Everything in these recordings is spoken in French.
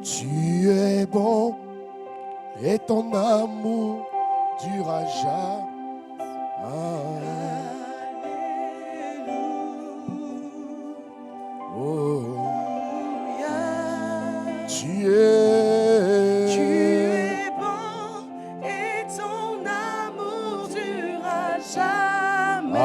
Tu es bon et ton amour durera jamais. Oh, tu es bon et ton amour durera jamais.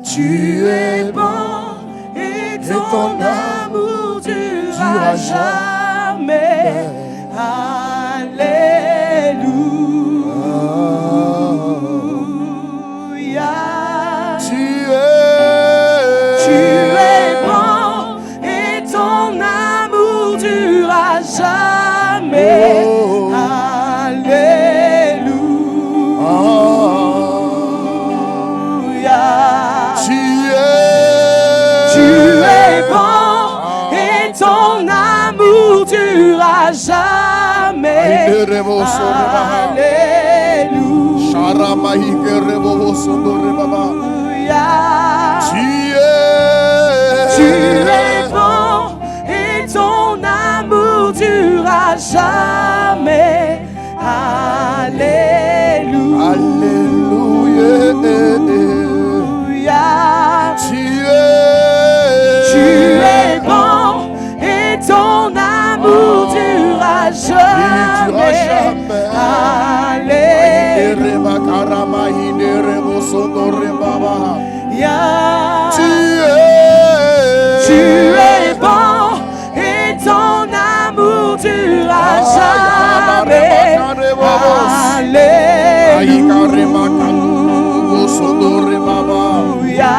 Tu es bon et ton amour durera jamais. Alléluia. Tu es bon et ton amour durera jamais. Alléluia. Tu es bon et ton amour durera jamais. Alléluia. Tu es bon et ton amour durera jamais. Alléluia. Tu es bon et ton amour durera jamais. Alléluia. Tu es bon et ton amour durera jamais. Alléluia.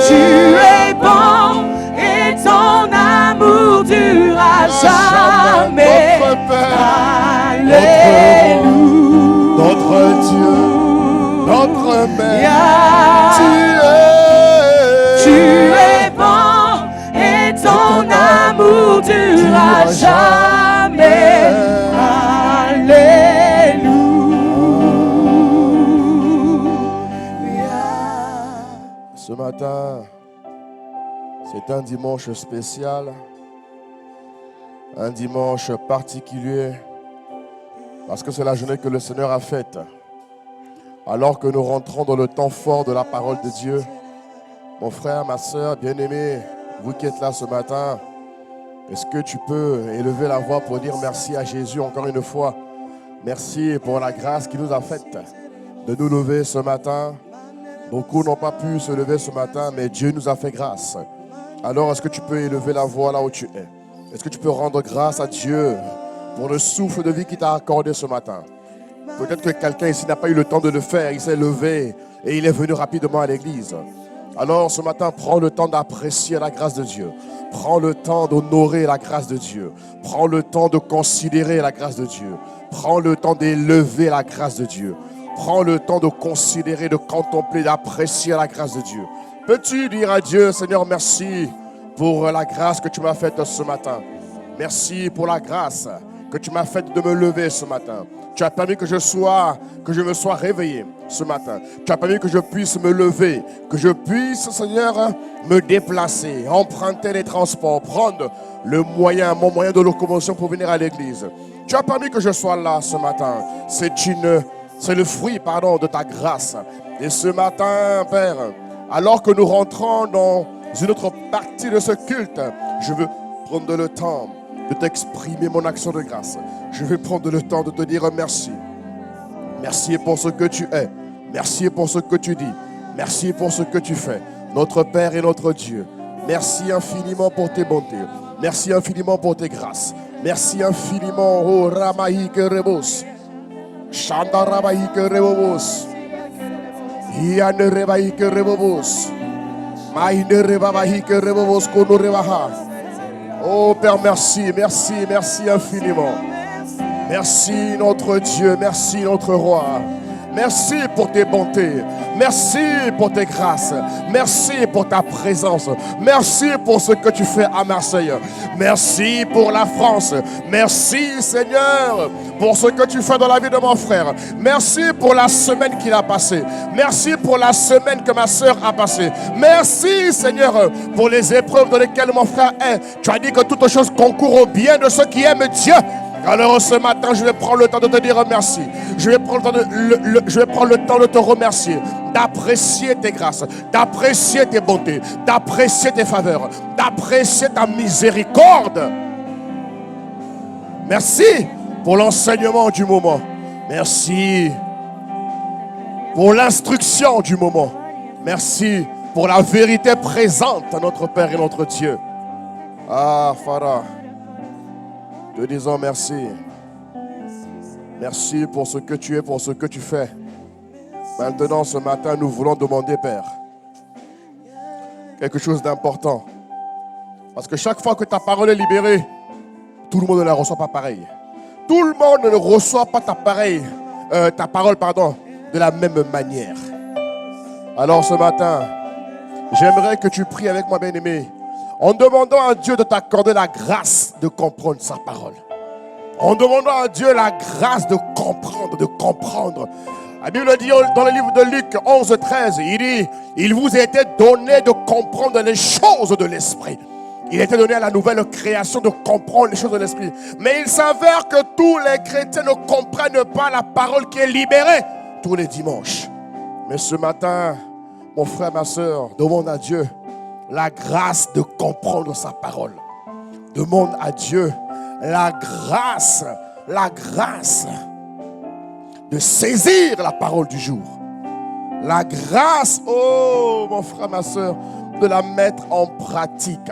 Tu es bon et ton amour durera jamais. Alléluia. Notre Dieu, notre Mère, tu es bon et ton amour durera jamais. Alléluia. Ce matin, c'est un dimanche spécial, un dimanche particulier, parce que c'est la journée que le Seigneur a faite. Alors que nous rentrons dans le temps fort de la parole de Dieu, mon frère, ma soeur, bien-aimé, vous qui êtes là ce matin, est-ce que tu peux élever la voix pour dire merci à Jésus encore une fois? Merci pour la grâce qu'il nous a faite de nous lever ce matin. Beaucoup n'ont pas pu se lever ce matin, mais Dieu nous a fait grâce. Alors, est-ce que tu peux élever la voix là où tu es? Est-ce que tu peux rendre grâce à Dieu pour le souffle de vie qu'il t'a accordé ce matin? Peut-être que quelqu'un ici n'a pas eu le temps de le faire. Il s'est levé et il est venu rapidement à l'église. Alors ce matin, prends le temps d'apprécier la grâce de Dieu. Prends le temps d'honorer la grâce de Dieu. Prends le temps de considérer la grâce de Dieu. Prends le temps d'élever la grâce de Dieu. Prends le temps de considérer, de contempler, d'apprécier la grâce de Dieu. Peux-tu dire à Dieu, Seigneur, merci pour la grâce que tu m'as faite ce matin. Merci pour la grâce que tu m'as faite de me lever ce matin. Tu as permis que je me sois réveillé ce matin. Tu as permis que je puisse me lever, que je puisse, Seigneur, me déplacer, emprunter les transports, prendre mon moyen de locomotion pour venir à l'église. Tu as permis que je sois là ce matin. C'est le fruit, de ta grâce. Et ce matin, Père, alors que nous rentrons dans une autre partie de ce culte, je veux prendre le temps de t'exprimer mon action de grâce. Je vais prendre le temps de te dire merci. Merci pour ce que tu es. Merci pour ce que tu dis. Merci pour ce que tu fais. Notre Père et notre Dieu. Merci infiniment pour tes bontés. Merci infiniment pour tes grâces. Merci infiniment, oh Ramaïke Rebos. Shanda Ramaïke Rebos. Yane Rebaïke Rebos. Maïne Rebaïke Rebos Kono Rebaha. Oh Père, merci, merci, merci infiniment. Merci notre Dieu, merci notre Roi. Merci pour tes bontés. Merci pour tes grâces. Merci pour ta présence. Merci pour ce que tu fais à Marseille. Merci pour la France. Merci Seigneur pour ce que tu fais dans la vie de mon frère. Merci pour la semaine qu'il a passée. Merci pour la semaine que ma soeur a passée. Merci Seigneur pour les épreuves dans lesquelles mon frère est. Tu as dit que toutes choses concourent au bien de ceux qui aiment Dieu. Alors ce matin, je vais prendre le temps de te dire merci. Je vais prendre le temps de te remercier, d'apprécier tes grâces, d'apprécier tes bontés, d'apprécier tes faveurs, d'apprécier ta miséricorde. Merci pour l'enseignement du moment. Merci pour l'instruction du moment. Merci pour la vérité présente à notre Père et notre Dieu. Ah, Farah. Te disons merci. Merci pour ce que tu es, pour ce que tu fais. Maintenant, ce matin, nous voulons demander, Père, quelque chose d'important. Parce que chaque fois que ta parole est libérée, tout le monde ne la reçoit pas pareil. Tout le monde ne reçoit pas ta parole, de la même manière. Alors ce matin, j'aimerais que tu pries avec moi, bien-aimé, en demandant à Dieu de t'accorder la grâce de comprendre sa parole. En demandant à Dieu la grâce de comprendre. La Bible dit dans le livre de Luc 11, 13, il dit, il vous a été donné de comprendre les choses de l'esprit. Il a été donné à la nouvelle création de comprendre les choses de l'esprit. Mais il s'avère que tous les chrétiens ne comprennent pas la parole qui est libérée tous les dimanches. Mais ce matin, mon frère, ma soeur, demande à Dieu la grâce de comprendre sa parole. Demande à Dieu la grâce de saisir la parole du jour. La grâce, oh mon frère, ma soeur, de la mettre en pratique.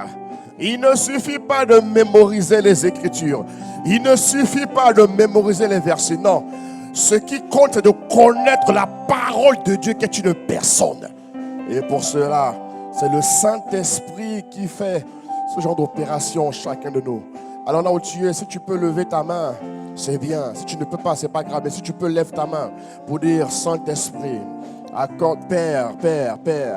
Il ne suffit pas de mémoriser les Écritures. Il ne suffit pas de mémoriser les versets. Non, ce qui compte, c'est de connaître la parole de Dieu qui est une personne. Et pour cela, c'est le Saint-Esprit qui fait ce genre d'opération chacun de nous. Alors là où tu es, si tu peux lever ta main, c'est bien. Si tu ne peux pas, c'est pas grave. Mais si tu peux, lève ta main pour dire Saint-Esprit, accorde, Père,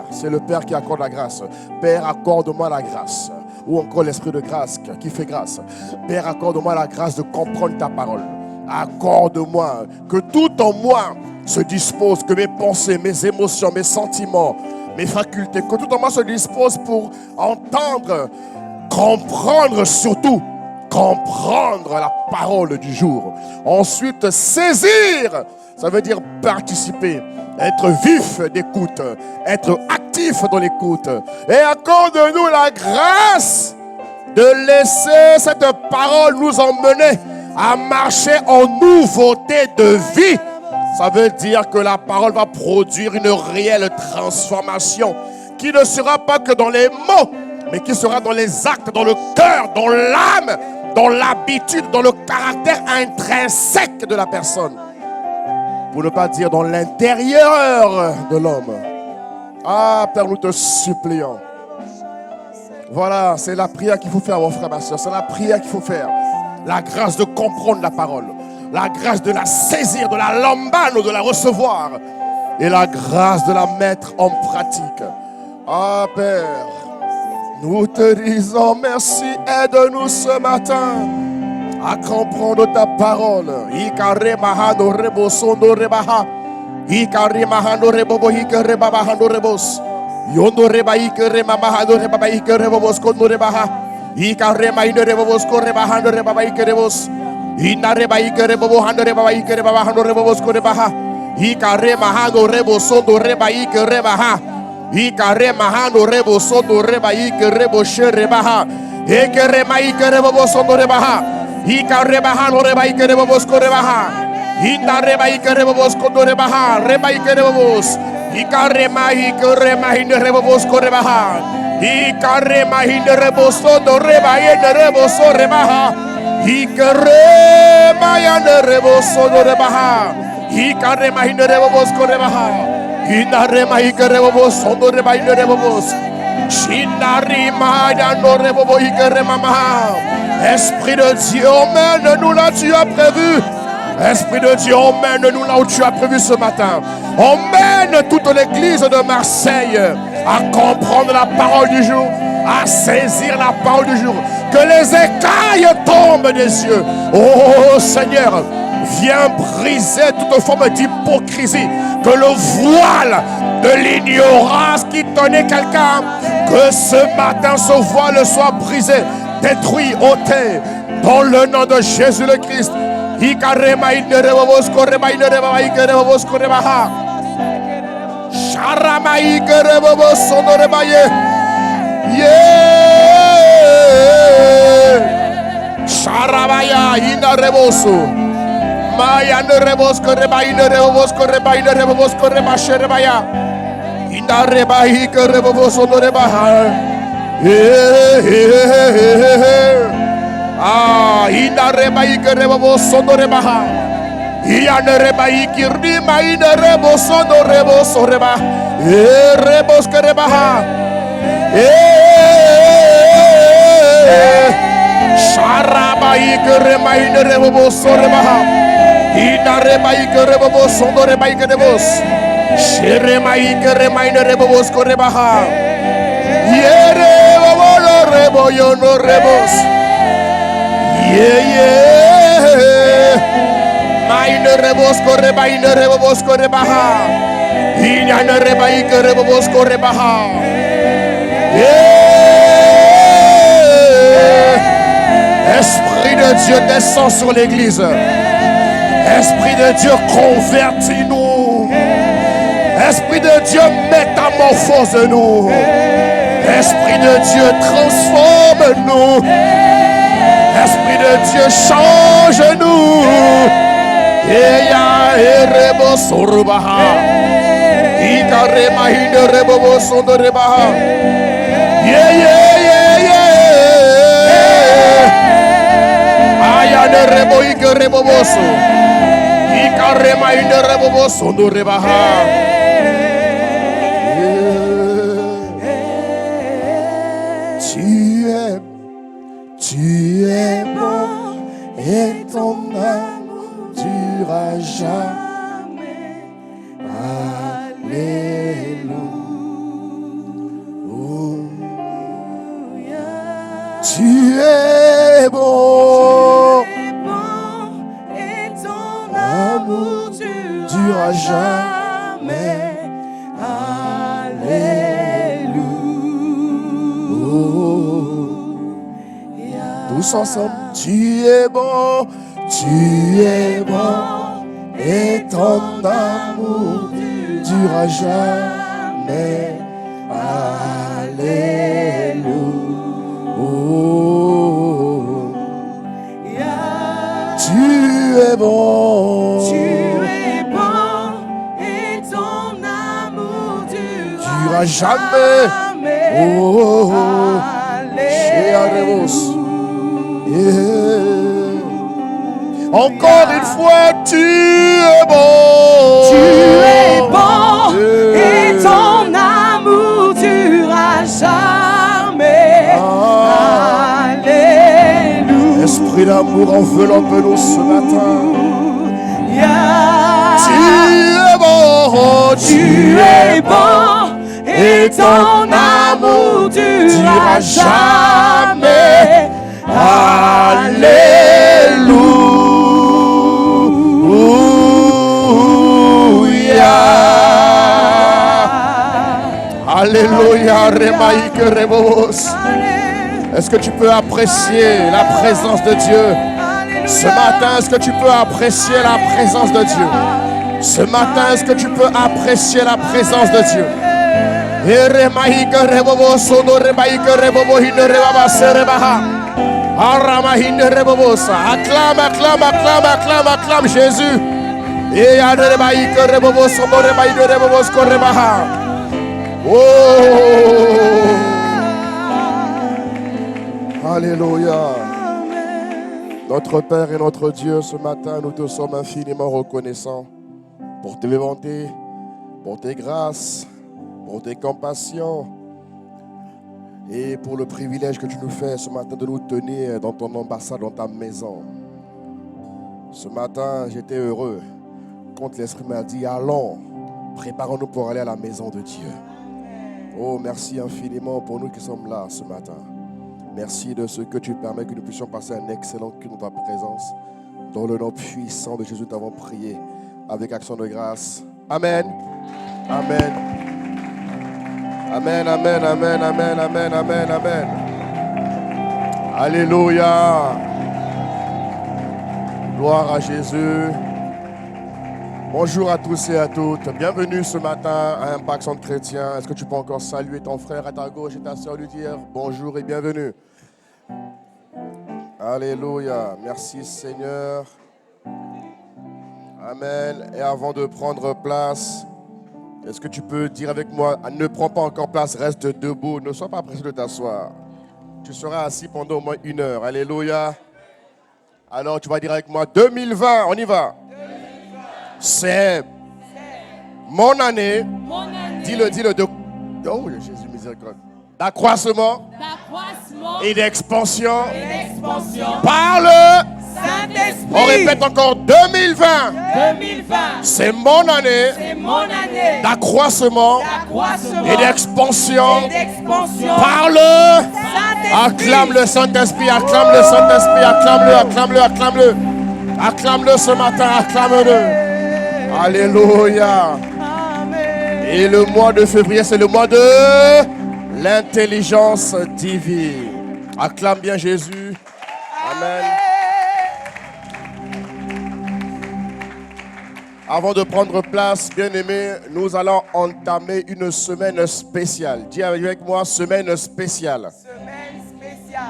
c'est le Père qui accorde la grâce. Père, accorde-moi la grâce. Ou encore l'Esprit de grâce qui fait grâce. Père, accorde-moi la grâce de comprendre ta parole. Accorde-moi que tout en moi se dispose, que mes pensées, mes émotions, mes sentiments, mes facultés, que tout en moi se dispose pour entendre, comprendre surtout, comprendre la parole du jour. Ensuite, saisir, ça veut dire participer, être vif d'écoute, être actif dans l'écoute. Et accorde-nous la grâce de laisser cette parole nous emmener à marcher en nouveauté de vie. Ça veut dire que la parole va produire une réelle transformation qui ne sera pas que dans les mots, mais qui sera dans les actes, dans le cœur, dans l'âme, dans l'habitude, dans le caractère intrinsèque de la personne. Pour ne pas dire dans l'intérieur de l'homme. Ah, Père, nous te supplions. Voilà, c'est la prière qu'il faut faire, mon frère, ma soeur. C'est la prière qu'il faut faire. La grâce de comprendre la parole. La grâce de la saisir, de la lambano, de la recevoir. Et la grâce de la mettre en pratique. Ah, Père, nous te disons merci. Aide-nous ce matin à comprendre ta parole. Ikare mahano rebo sondo rebaha. Ikare mahano rebo bohike rebabahando rebos. Yondo reba ikare mamahano rebaba ikare rebos kondo rebaha. Ikare mahino rebos korebahando rebaba ikare rebos. Ina reba ikare bohando rebaba ikare babahando rebos korebaha. Ikare mahano rebo sondo reba ikare rebaha. Ikare mahano rebo sondo reba ikare rebo sherebaha. Ikare ma ikare bobo sondo rebaha. Ika rebahano reba ike rebobos korebaha. Inda reba ike rebobos korebaha. Reba ike rebobos. Ika rema ike rema hinde rebobos korebaha. Ika rema hinde reboso do reba yende reboso rebaha. Ika rema yende reboso do rebaha. Ika rema hinde rebobos korebaha. Inda rema ike rebobos do reba hinde rebobos. Shinda rima yando rebobo ike rema maha. Esprit de Dieu, emmène-nous là, tu as prévu Esprit de Dieu, emmène-nous là où tu as prévu ce matin. Emmène toute l'église de Marseille à comprendre la parole du jour, à saisir la parole du jour. Que les écailles tombent des cieux. Oh Seigneur, viens briser toute forme d'hypocrisie. Que le voile de l'ignorance qui tenait quelqu'un, que ce matin ce voile soit brisé, détruit, ôté, dans le nom de Jésus le Christ. Sharabaya ina reboso Maya ne rebos koreba ina rebos koreba ina rebos koreba sherebaya ina rebai koreba sono rebaha ina rebai koreba sono rebaha ia ne rebai kirdi mai ne rebos sono rebos soreba rebos korebaha Sharabai keremai nerebo sorebaha. Ina rebai kerebo sondo rebai kerebos. Sheremai keremai nerebo korebaha. Yere bolo rebo yono rebos. Ye mai nerebos korebai nerebo korebaha. Ina nerebai kerebo korebaha. Esprit de Dieu, descend sur l'église. Esprit de Dieu, convertis-nous. Esprit de Dieu, métamorphose-nous. Esprit de Dieu, transforme-nous. Esprit de Dieu, change-nous. Eya erebo sorubaha. Ikarema hinerebo sondorebaha. Ayane rebo ike rebo boso. Ika rema ine rebo boso no rebaha. Tu es bon et ton amour durera jamais. Alléluia. Tu es bon. Durera jamais. Alléluia. Tous ensemble. Tu es bon et ton amour durera jamais. Alléluia. Tu es bon. Jamais. Oh, encore une fois, tu es bon. Tu es bon et ton amour durera jamais. Alléluia. Esprit d'amour enveloppe-nous ce matin. Tu es bon. Tu es bon. Et ton amour durera jamais. Alléluia. Alléluia. Remaïque rebos. Est-ce que tu peux apprécier la présence de Dieu? Ce matin, est-ce que tu peux apprécier la présence de Dieu? Ce matin, est-ce que tu peux apprécier la présence de Dieu? Acclame, acclame, acclame, acclame, acclame Jésus. Oh, alléluia. Notre Père et notre Dieu, ce matin, nous te sommes infiniment reconnaissants pour tes bontés, pour tes grâces, pour tes compassions et pour le privilège que tu nous fais ce matin de nous tenir dans ton ambassade, dans ta maison. Ce matin, j'étais heureux quand l'Esprit m'a dit, allons, préparons-nous pour aller à la maison de Dieu. Oh, merci infiniment pour nous qui sommes là ce matin. Merci de ce que tu permets que nous puissions passer un excellent culte dans ta présence. Dans le nom puissant de Jésus, nous t'avons prié avec action de grâce. Amen. Amen. Amen, amen, amen, amen, amen, amen, amen. Alléluia. Gloire à Jésus. Bonjour à tous et à toutes. Bienvenue ce matin à Impact Centre Chrétien. Est-ce que tu peux encore saluer ton frère à ta gauche et ta soeur, lui dire bonjour et bienvenue. Alléluia. Merci Seigneur. Amen. Et avant de prendre place, est-ce que tu peux dire avec moi, ne prends pas encore place, reste debout, ne sois pas pressé de t'asseoir. Tu seras assis pendant au moins 1 heure. Alléluia. Alors tu vas dire avec moi, 2020, on y va. 2020. C'est mon année. Dis-le, de... Oh Jésus miséricorde. D'accroissement et d'expansion par le Saint-Esprit. On répète encore 2020. C'est mon année d'accroissement et d'expansion par le Saint-Esprit. Acclame le Saint-Esprit, acclame le Saint-Esprit, acclame-le. Acclame-le ce matin, acclame-le. Alléluia. Et le mois de février, c'est le mois de l'intelligence divine. Acclame bien Jésus. Amen. Avant de prendre place, bien-aimés, nous allons entamer une semaine spéciale. Dis avec moi, semaine spéciale.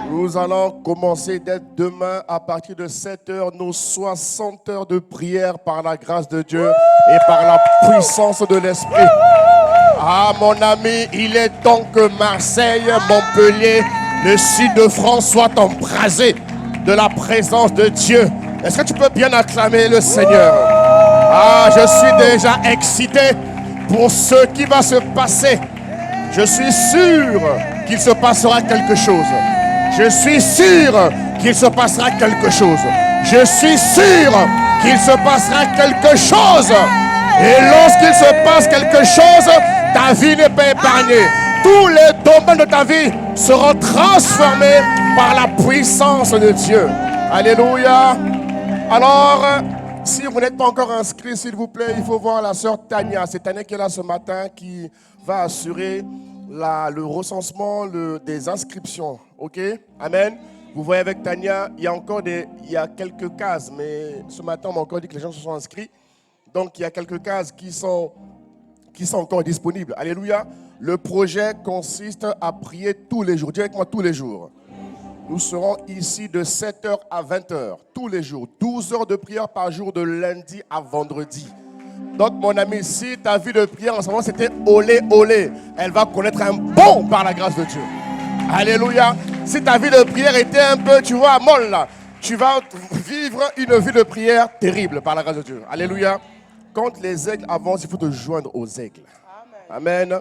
Nous allons commencer dès demain à partir de 7 heures, nos 60 heures de prière par la grâce de Dieu et par la puissance de l'Esprit. Ah mon ami, il est temps que Marseille, Montpellier, le sud de France soient embrasés de la présence de Dieu. Est-ce que tu peux bien acclamer le Seigneur? Ah, je suis déjà excité pour ce qui va se passer. Je suis sûr qu'il se passera quelque chose. Je suis sûr qu'il se passera quelque chose. Je suis sûr qu'il se passera quelque chose. Et lorsqu'il se passe quelque chose, ta vie n'est pas épargnée. Tous les domaines de ta vie seront transformés par la puissance de Dieu. Alléluia. Alors, si vous n'êtes pas encore inscrit, s'il vous plaît, il faut voir la sœur Tania. C'est Tania qui est là ce matin, qui va assurer le recensement des inscriptions. Ok? Amen. Vous voyez avec Tania, il y a quelques cases, mais ce matin, on m'a encore dit que les gens se sont inscrits. Donc, il y a quelques cases qui sont encore disponibles. Alléluia. Le projet consiste à prier tous les jours. Dis avec moi, tous les jours. Nous serons ici de 7h à 20h, tous les jours. 12 heures de prière par jour, de lundi à vendredi. Donc, mon ami, si ta vie de prière en ce moment, c'était olé, olé, elle va connaître un bond par la grâce de Dieu. Alléluia. Si ta vie de prière était un peu, tu vois, molle là, tu vas vivre une vie de prière terrible par la grâce de Dieu. Alléluia. Quand les aigles avancent, il faut te joindre aux aigles. Amen.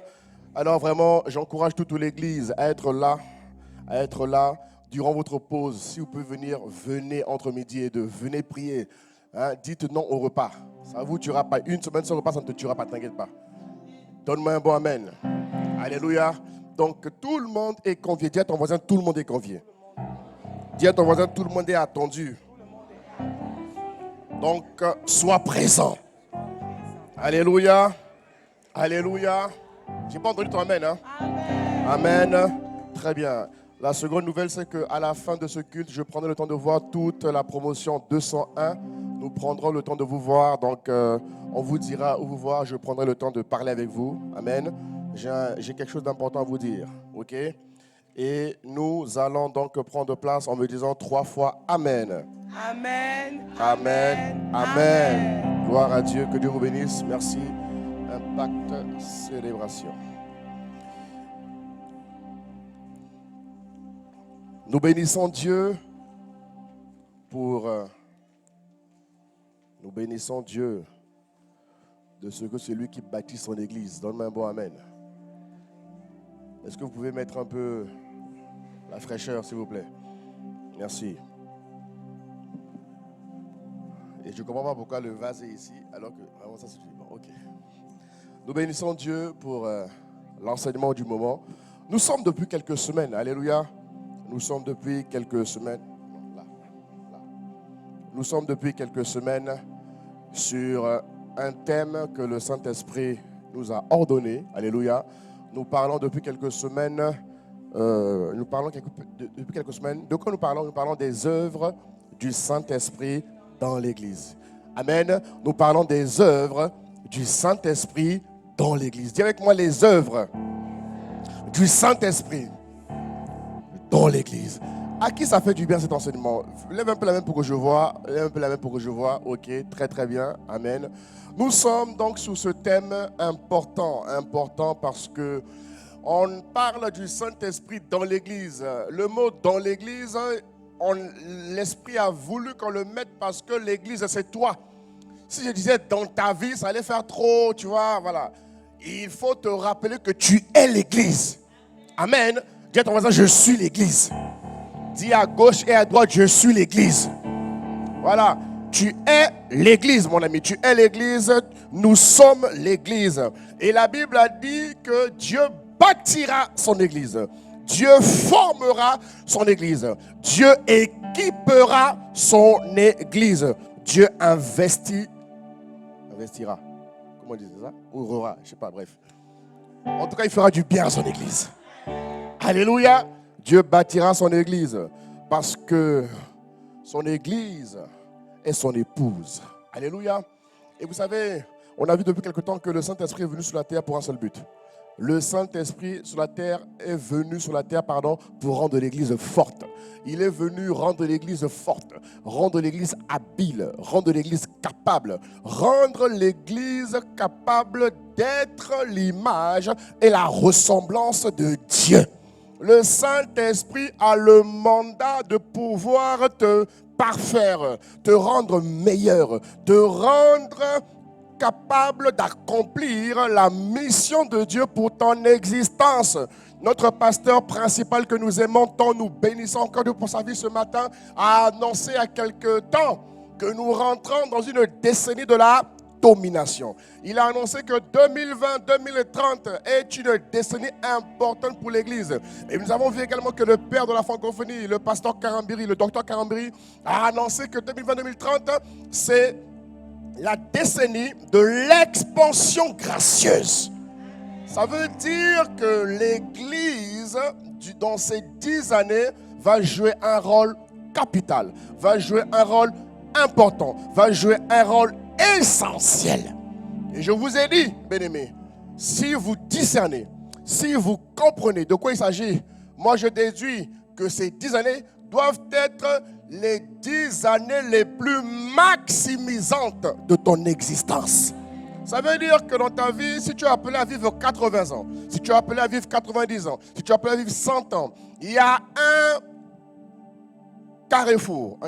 Alors vraiment, j'encourage toute l'église à être là durant votre pause. Si vous pouvez venir, venez entre midi et 2, venez prier. Hein, dites non au repas. Ça vous tuera pas. Une semaine sans repas, ça ne te tuera pas, t'inquiète pas. Donne-moi un bon amen. Alléluia. Donc tout le monde est convié. Dis à ton voisin, tout le monde est convié. Dis à ton voisin, tout le monde est attendu. Donc sois présent. Alléluia. Alléluia. J'ai pas entendu ton amen. Hein? Amen. Amen. Très bien. La seconde nouvelle, c'est qu'à la fin de ce culte, je prendrai le temps de voir toute la promotion 201. Nous prendrons le temps de vous voir. Donc, on vous dira où vous voir. Je prendrai le temps de parler avec vous. Amen. J'ai quelque chose d'important à vous dire. OK? Et nous allons donc prendre place en me disant 3 fois Amen. Amen. Amen. Amen. Amen. Gloire à Dieu. Que Dieu vous bénisse. Merci. Impact célébration. Nous bénissons Dieu nous bénissons Dieu de ce que c'est lui qui bâtit son église. Donne-moi un bon amen. Est-ce que vous pouvez mettre un peu la fraîcheur, s'il vous plaît? Merci. Je ne comprends pas pourquoi le vase est ici, alors que vraiment ça c'est bon. Ok. Nous bénissons Dieu pour l'enseignement du moment. Nous sommes depuis quelques semaines, alléluia. Nous sommes depuis quelques semaines. Nous sommes depuis quelques semaines sur un thème que le Saint-Esprit nous a ordonné, alléluia. Nous parlons depuis quelques semaines. Depuis quelques semaines. De quoi nous parlons? Nous parlons des œuvres du Saint-Esprit dans l'Église. Amen. Nous parlons des œuvres du Saint-Esprit dans l'Église. Dis avec moi les œuvres du Saint-Esprit dans l'Église. À qui ça fait du bien cet enseignement? Lève un peu la main pour que je vois. Lève un peu la main pour que je vois. Ok, très très bien. Amen. Nous sommes donc sur ce thème important parce que on parle du Saint-Esprit dans l'Église. Le mot dans l'Église, l'Esprit a voulu qu'on le mette parce que l'Église, c'est toi. Si je disais dans ta vie, ça allait faire trop, tu vois, voilà. Il faut te rappeler que tu es l'Église. Amen. Dis à ton voisin, je suis l'Église. Dis à gauche et à droite, je suis l'Église. Voilà. Tu es l'Église, mon ami. Tu es l'Église. Nous sommes l'Église. Et la Bible a dit que Dieu bâtira son Église. Dieu formera son Église. Dieu équipera son Église. Dieu investira. Comment on dit ça? Ouvrira, je ne sais pas, bref. En tout cas, il fera du bien à son Église. Alléluia. Dieu bâtira son Église parce que son Église est son épouse. Alléluia. Et vous savez, on a vu depuis quelque temps que le Saint-Esprit est venu sur la terre pour un seul but. Le Saint-Esprit est venu sur la terre pour rendre l'Église forte. Il est venu rendre l'Église forte, rendre l'Église habile, rendre l'Église capable d'être l'image et la ressemblance de Dieu. Le Saint-Esprit a le mandat de pouvoir te parfaire, te rendre meilleur, te rendre capable d'accomplir la mission de Dieu pour ton existence. Notre pasteur principal que nous aimons tant, nous bénissons encore Dieu pour sa vie ce matin, a annoncé il y a quelque temps que nous rentrons dans une décennie de la domination. Il a annoncé que 2020-2030 est une décennie importante pour l'Église. Et nous avons vu également que le père de la francophonie, le pasteur Karambiri, le docteur Karambiri, a annoncé que 2020-2030, c'est la décennie de l'expansion gracieuse. Ça veut dire que l'Église, dans ces 10 années, va jouer un rôle capital, va jouer un rôle important, va jouer un rôle essentiel. Et je vous ai dit, bien-aimés, si vous discernez, si vous comprenez de quoi il s'agit, moi je déduis que ces 10 années doivent être les 10 années les plus maximisantes de ton existence. Ça veut dire que dans ta vie, si tu es appelé à vivre 80 ans, si tu es appelé à vivre 90 ans, si tu es appelé à vivre 100 ans, il y a un carrefour,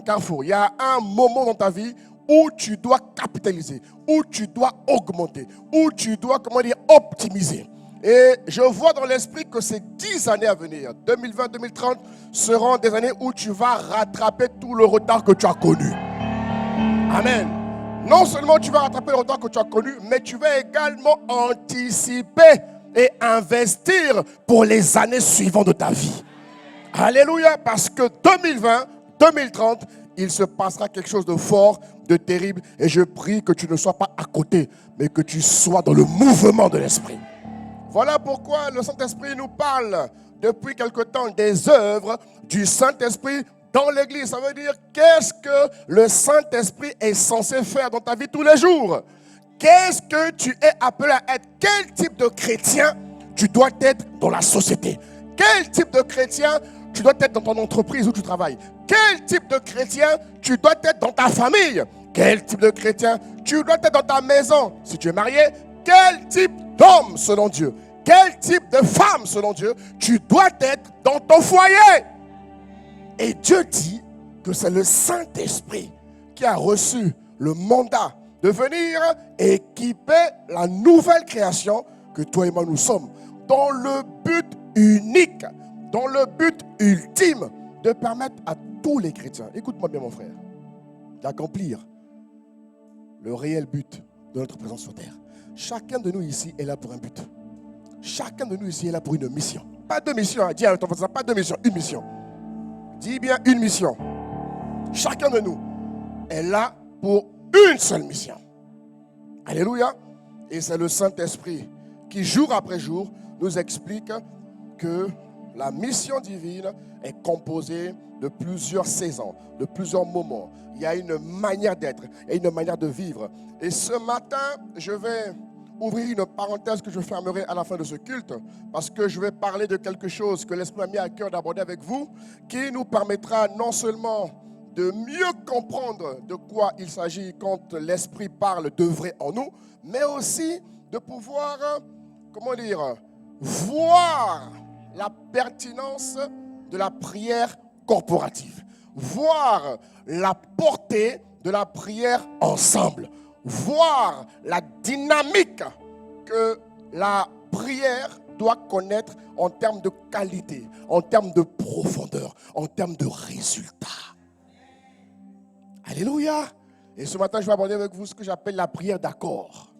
il y a un moment dans ta vie où tu dois capitaliser, où tu dois augmenter, où tu dois, optimiser. Et je vois dans l'esprit que ces 10 années à venir, 2020-2030, seront des années où tu vas rattraper tout le retard que tu as connu. Amen. Non seulement tu vas rattraper le retard que tu as connu, mais tu vas également anticiper et investir pour les années suivantes de ta vie. Alléluia, parce que 2020-2030, il se passera quelque chose de fort, de terrible. Et je prie que tu ne sois pas à côté, mais que tu sois dans le mouvement de l'Esprit. Voilà pourquoi le Saint-Esprit nous parle depuis quelque temps des œuvres du Saint-Esprit dans l'Église. Ça veut dire, qu'est-ce que le Saint-Esprit est censé faire dans ta vie tous les jours? Qu'est-ce que tu es appelé à être? Quel type de chrétien tu dois être dans la société? Quel type de chrétien tu dois être dans ton entreprise où tu travailles? Quel type de chrétien tu dois être dans ta famille? Quel type de chrétien tu dois être dans ta maison? Si tu es marié, quel type d'homme selon Dieu? Quel type de femme selon Dieu tu dois être dans ton foyer? Et Dieu dit que c'est le Saint-Esprit qui a reçu le mandat de venir équiper la nouvelle création que toi et moi nous sommes, dans le but unique, dans le but ultime de permettre à tous les chrétiens, écoute-moi bien mon frère, d'accomplir le réel but de notre présence sur terre. Chacun de nous ici est là pour un but. Chacun de nous ici est là pour une mission. Pas deux missions. Dis à ton voisin, pas deux missions, une mission. Dis bien une mission. Chacun de nous est là pour une seule mission. Alléluia. Et c'est le Saint-Esprit qui, jour après jour, nous explique que la mission divine est composée de plusieurs saisons, de plusieurs moments. Il y a une manière d'être et une manière de vivre. Et ce matin, je vais ouvrir une parenthèse que je fermerai à la fin de ce culte, parce que je vais parler de quelque chose que l'Esprit m'a mis à cœur d'aborder avec vous, qui nous permettra non seulement de mieux comprendre de quoi il s'agit quand l'Esprit parle d'œuvrer en nous, mais aussi de pouvoir, voir la pertinence de la prière corporative, voir la portée de la prière ensemble, voir la dynamique que la prière doit connaître en termes de qualité, en termes de profondeur, en termes de résultats. Alléluia. Et ce matin, je vais aborder avec vous ce que j'appelle la prière d'accord.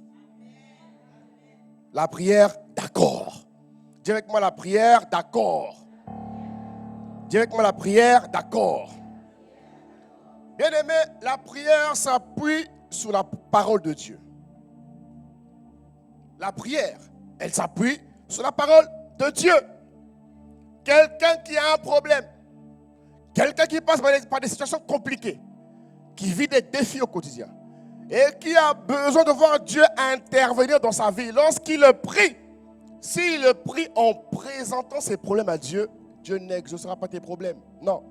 La prière d'accord. Dis avec moi la prière d'accord. Dis avec moi la prière d'accord. Bien aimé, la prière s'appuie sur la parole de Dieu. La prière, elle s'appuie sur la parole de Dieu. Quelqu'un qui a un problème, quelqu'un qui passe par des situations compliquées, qui vit des défis au quotidien et qui a besoin de voir Dieu intervenir dans sa vie, lorsqu'il le prie, s'il le prie en présentant ses problèmes à Dieu, Dieu n'exaucera pas tes problèmes. Non.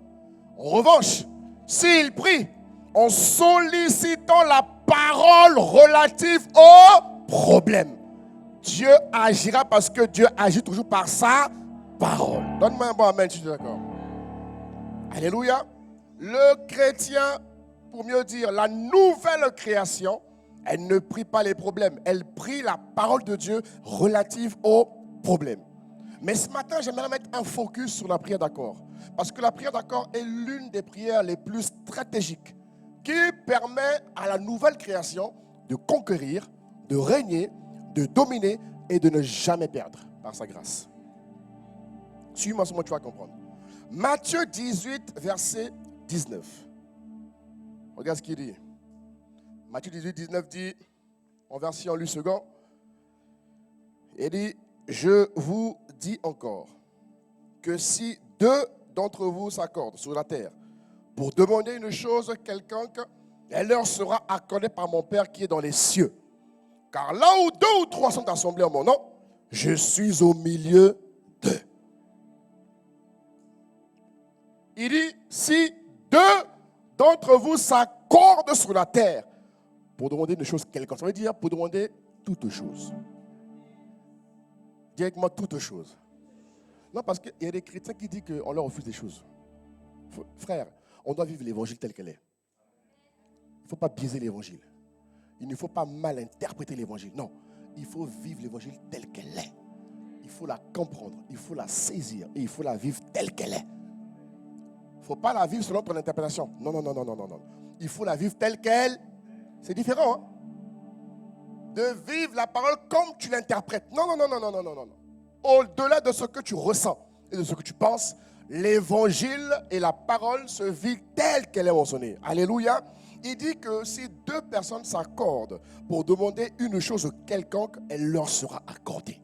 En revanche, s'il prie en sollicitant la parole relative au problème, Dieu agira parce que Dieu agit toujours par sa parole. Donne-moi un bon amen si tu es d'accord. Alléluia. Le chrétien, pour mieux dire, la nouvelle création, elle ne prie pas les problèmes. Elle prie la parole de Dieu relative aux problèmes. Mais ce matin, j'aimerais mettre un focus sur la prière d'accord. Parce que la prière d'accord est l'une des prières les plus stratégiques qui permet à la nouvelle création de conquérir, de régner, de dominer et de ne jamais perdre par sa grâce. Suis-moi, ce moment tu vas comprendre. Matthieu 18, verset 19. Regarde ce qu'il dit. Matthieu 18, 19 dit, en version Lu second, il dit, je vous dis encore que si deux d'entre vous s'accordent sur la terre pour demander une chose quelconque, elle leur sera accordée par mon Père qui est dans les cieux. Car là où deux ou trois sont assemblés en mon nom, je suis au milieu d'eux. Il dit, si deux d'entre vous s'accordent sur la terre pour demander une chose quelconque, ça veut dire pour demander toute chose. Dis avec moi toute chose. Non, parce qu'il y a des chrétiens qui disent qu'on leur refuse des choses. Frère, on doit vivre l'évangile tel qu'elle est. Il ne faut pas biaiser l'évangile. Il ne faut pas mal interpréter l'évangile. Non, il faut vivre l'évangile tel qu'elle est. Il faut la comprendre, il faut la saisir et il faut la vivre telle qu'elle est. Il ne faut pas la vivre selon ton interprétation. Non, non, non, non, non, non, non. Il faut la vivre telle qu'elle. C'est différent, hein? De vivre la parole comme tu l'interprètes. Non, non, non, non, non, non, non, non. Au-delà de ce que tu ressens et de ce que tu penses, l'évangile et la parole se vivent telle qu'elle est mentionnée. Alléluia. Il dit que si deux personnes s'accordent pour demander une chose quelconque, elle leur sera accordée.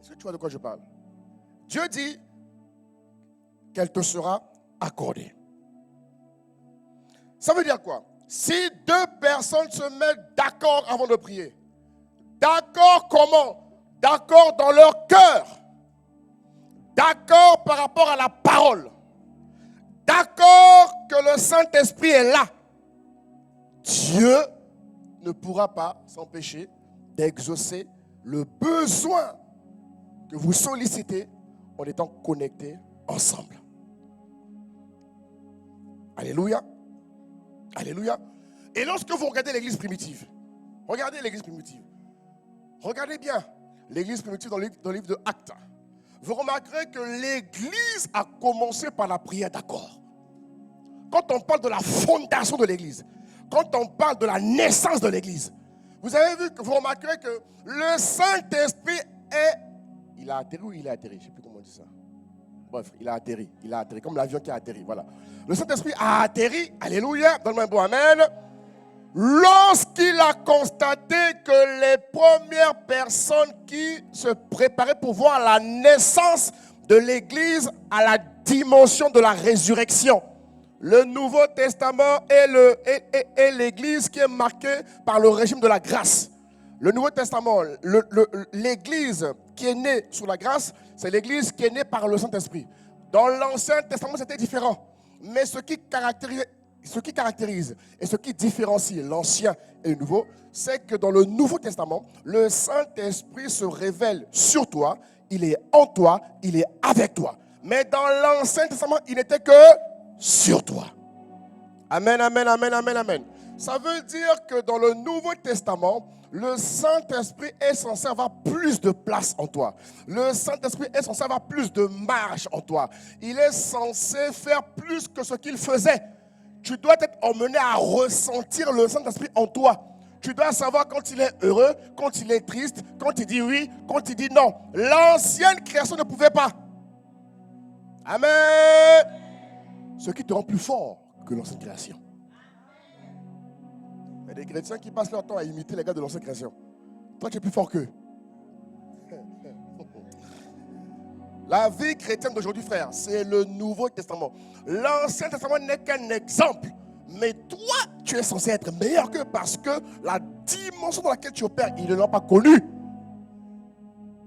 Est-ce que tu vois de quoi je parle? Dieu dit qu'elle te sera accordée. Ça veut dire quoi? Si deux personnes se mettent d'accord avant de prier, d'accord comment? D'accord dans leur cœur, d'accord par rapport à la parole, d'accord que le Saint-Esprit est là, Dieu ne pourra pas s'empêcher d'exaucer le besoin que vous sollicitez en étant connectés ensemble. Alléluia. Alléluia. Et lorsque vous regardez l'église primitive, regardez l'église primitive, regardez bien l'église primitive dans le livre de Actes, vous remarquerez que l'église a commencé par la prière d'accord. Quand on parle de la fondation de l'église, quand on parle de la naissance de l'Église, vous avez vu, vous remarquerez que le Saint-Esprit il a atterri ou il est atterri? Je ne sais plus comment on dit ça. Bref, il a atterri, comme l'avion qui a atterri, voilà. Le Saint-Esprit a atterri, alléluia, donne-moi un bon amen. Lorsqu'il a constaté que les premières personnes qui se préparaient pour voir la naissance de l'Église à la dimension de la résurrection, le Nouveau Testament est l'Église qui est marquée par le régime de la grâce. Le Nouveau Testament, l'Église qui est née sous la grâce, c'est l'Église qui est née par le Saint-Esprit. Dans l'Ancien Testament, c'était différent. Mais ce qui caractérise et ce qui différencie l'Ancien et le Nouveau, c'est que dans le Nouveau Testament, le Saint-Esprit se révèle sur toi, il est en toi, il est avec toi. Mais dans l'Ancien Testament, il n'était que sur toi. Amen, amen, amen, amen, amen. Ça veut dire que dans le Nouveau Testament, le Saint-Esprit est censé avoir plus de place en toi. Le Saint-Esprit est censé avoir plus de marge en toi. Il est censé faire plus que ce qu'il faisait. Tu dois être emmené à ressentir le Saint-Esprit en toi. Tu dois savoir quand il est heureux, quand il est triste, quand il dit oui, quand il dit non. L'ancienne création ne pouvait pas. Amen. Ce qui te rend plus fort que l'ancienne création. Il y a des chrétiens qui passent leur temps à imiter les gars de l'ancienne création. Toi, tu es plus fort qu'eux. La vie chrétienne d'aujourd'hui, frère, c'est le Nouveau Testament. L'Ancien Testament n'est qu'un exemple. Mais toi, tu es censé être meilleur qu'eux parce que la dimension dans laquelle tu opères, ils ne l'ont pas connue.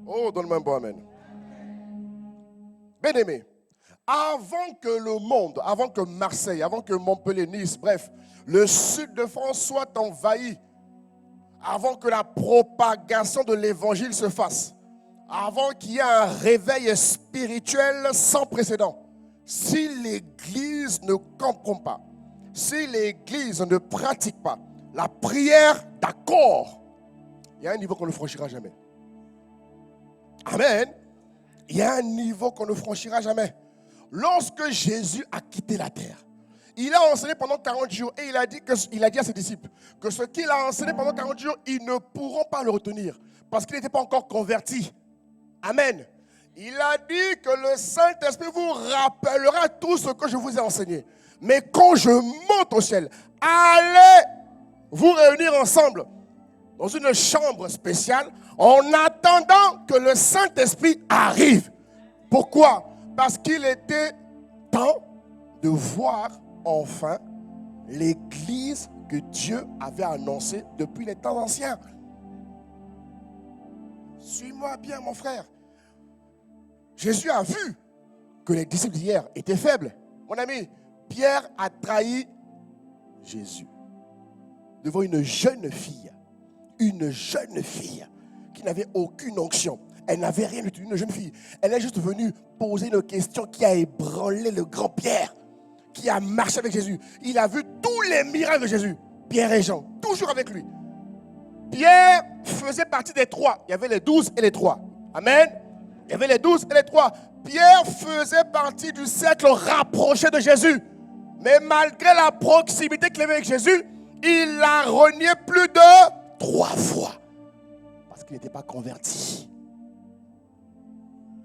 Oh, donne-moi un bon amen. Bien-aimé, avant que le monde, avant que Marseille, avant que Montpellier, Nice, bref, le sud de France soit envahi, avant que la propagation de l'évangile se fasse, avant qu'il y ait un réveil spirituel sans précédent, si l'Église ne comprend pas, si l'Église ne pratique pas la prière d'accord, il y a un niveau qu'on ne franchira jamais. Amen. Il y a un niveau qu'on ne franchira jamais. Lorsque Jésus a quitté la terre, il a enseigné pendant 40 jours et il a dit à ses disciples que ce qu'il a enseigné pendant 40 jours, ils ne pourront pas le retenir parce qu'il n'était pas encore converti. Amen. Il a dit que le Saint-Esprit vous rappellera tout ce que je vous ai enseigné. Mais quand je monte au ciel, allez vous réunir ensemble dans une chambre spéciale en attendant que le Saint-Esprit arrive. Pourquoi? Parce qu'il était temps de voir enfin l'Église que Dieu avait annoncée depuis les temps anciens. Suis-moi bien, mon frère. Jésus a vu que les disciples d'hier étaient faibles. Mon ami, Pierre a trahi Jésus devant une jeune fille qui n'avait aucune onction. Elle n'avait rien du tout, une jeune fille. Elle est juste venue poser une question qui a ébranlé le grand Pierre, qui a marché avec Jésus. Il a vu tous les miracles de Jésus. Pierre et Jean, toujours avec lui. Pierre faisait partie des 3. Il y avait les 12 et les 3. Amen. Il y avait les 12 et les 3. Pierre faisait partie du cercle rapproché de Jésus. Mais malgré la proximité qu'il avait avec Jésus, il l'a renié plus de 3 fois. Parce qu'il n'était pas converti.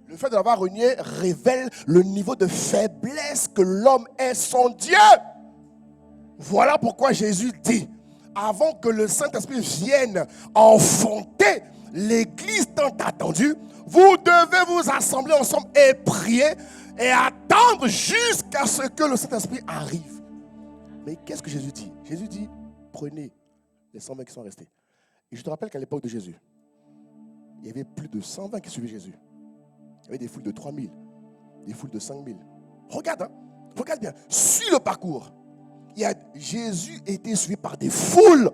Le fait de l'avoir renié révèle le niveau de faiblesse que l'homme est sans Dieu. Voilà pourquoi Jésus dit, avant que le Saint-Esprit vienne enfanter l'Église tant attendue, vous devez vous assembler ensemble et prier et attendre jusqu'à ce que le Saint-Esprit arrive. Mais qu'est-ce que Jésus dit? Jésus dit, prenez les 120 qui sont restés. Et je te rappelle qu'à l'époque de Jésus, il y avait plus de 120 qui suivaient Jésus. Il y avait des foules de 3000, des foules de 5000. Regarde, regarde bien, suis le parcours. Jésus était suivi par des foules.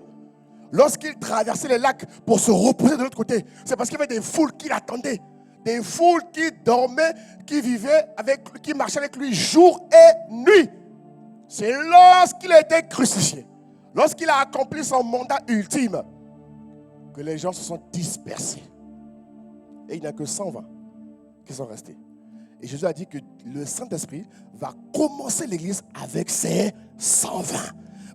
Lorsqu'il traversait les lacs pour se reposer de l'autre côté, c'est parce qu'il y avait des foules qui l'attendaient. Des foules qui dormaient, qui vivaient avec, qui marchaient avec lui jour et nuit. C'est lorsqu'il a été crucifié, lorsqu'il a accompli son mandat ultime, que les gens se sont dispersés. Et il n'y a que 120 qui sont restés. Et Jésus a dit que le Saint-Esprit va commencer l'Église avec ses 120.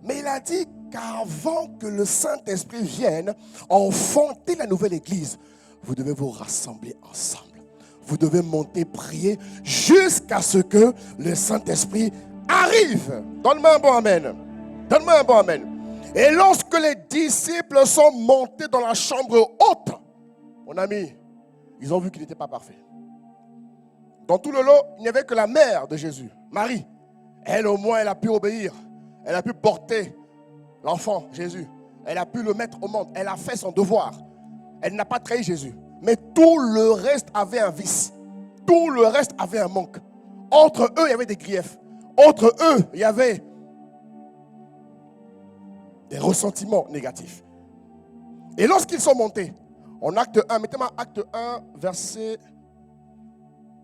Mais il a dit qu'avant que le Saint-Esprit vienne enfanter la nouvelle église, vous devez vous rassembler ensemble. Vous devez monter, prier jusqu'à ce que le Saint-Esprit arrive. Donne-moi un bon amen. Donne-moi un bon amen. Et lorsque les disciples sont montés dans la chambre haute, mon ami, ils ont vu qu'il n'était pas parfait. Dans tout le lot, il n'y avait que la mère de Jésus, Marie. Elle, au moins, elle a pu obéir. Elle a pu porter l'enfant, Jésus. Elle a pu le mettre au monde. Elle a fait son devoir. Elle n'a pas trahi Jésus. Mais tout le reste avait un vice. Tout le reste avait un manque. Entre eux, il y avait des griefs. Entre eux, il y avait des ressentiments négatifs. Et lorsqu'ils sont montés, en acte 1, mettez-moi acte 1, verset...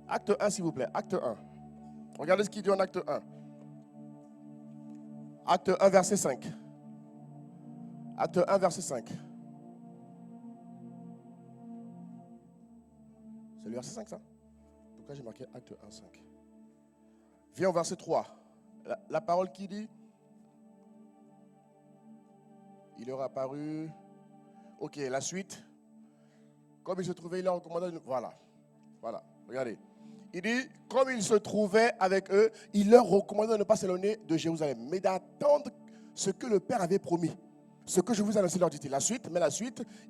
Acte 1, s'il vous plaît. Acte 1. Regardez ce qu'il dit en acte 1. Acte 1, verset 5. Acte 1, verset 5. C'est le verset 5, ça? Pourquoi j'ai marqué acte 1, 5? Viens au verset 3. La parole qui dit... Il leur a apparu... Ok, la suite. Comme il se trouvait, il leur recommanda... Voilà. Regardez. Il dit, comme il se trouvait avec eux, il leur recommanda de ne pas s'éloigner de Jérusalem, mais d'attendre ce que le Père avait promis. Ce que je vous annonce, leur dit-il. La suite,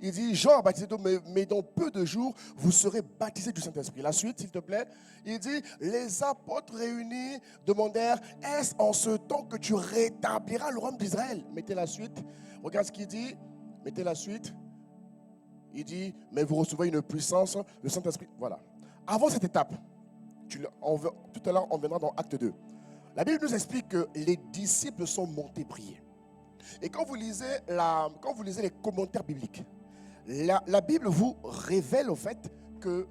il dit, Jean a baptisé d'eau, mais dans peu de jours, vous serez baptisés du Saint-Esprit. La suite, s'il te plaît, il dit, les apôtres réunis demandèrent, est-ce en ce temps que tu rétabliras le royaume d'Israël? Mettez la suite. Regarde ce qu'il dit. Mettez la suite. Il dit, mais vous recevez une puissance, le Saint-Esprit. Voilà. Avant cette étape, tout à l'heure, on viendra dans Acte 2. La Bible nous explique que les disciples sont montés prier. Et quand vous lisez les commentaires bibliques, la Bible vous révèle au fait que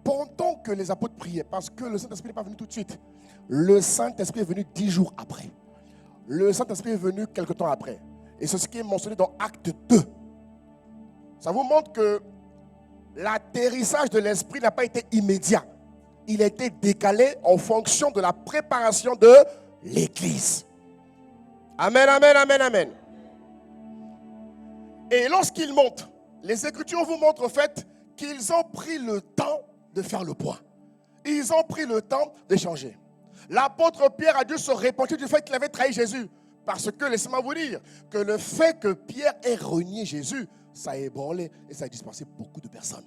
pendant que les apôtres priaient, parce que le Saint-Esprit n'est pas venu tout de suite, le Saint-Esprit est venu 10 jours après. Le Saint-Esprit est venu quelque temps après. Et c'est ce qui est mentionné dans Acte 2. Ça vous montre que l'atterrissage de l'Esprit n'a pas été immédiat. Il a été décalé en fonction de la préparation de l'Église. Amen, amen, amen, amen. Et lorsqu'ils montent, les Écritures vous montrent au fait qu'ils ont pris le temps de faire le point. Ils ont pris le temps d'échanger. L'apôtre Pierre a dû se repentir du fait qu'il avait trahi Jésus. Parce que, laissez-moi vous dire, que le fait que Pierre ait renié Jésus, ça a ébranlé et ça a dispersé beaucoup de personnes.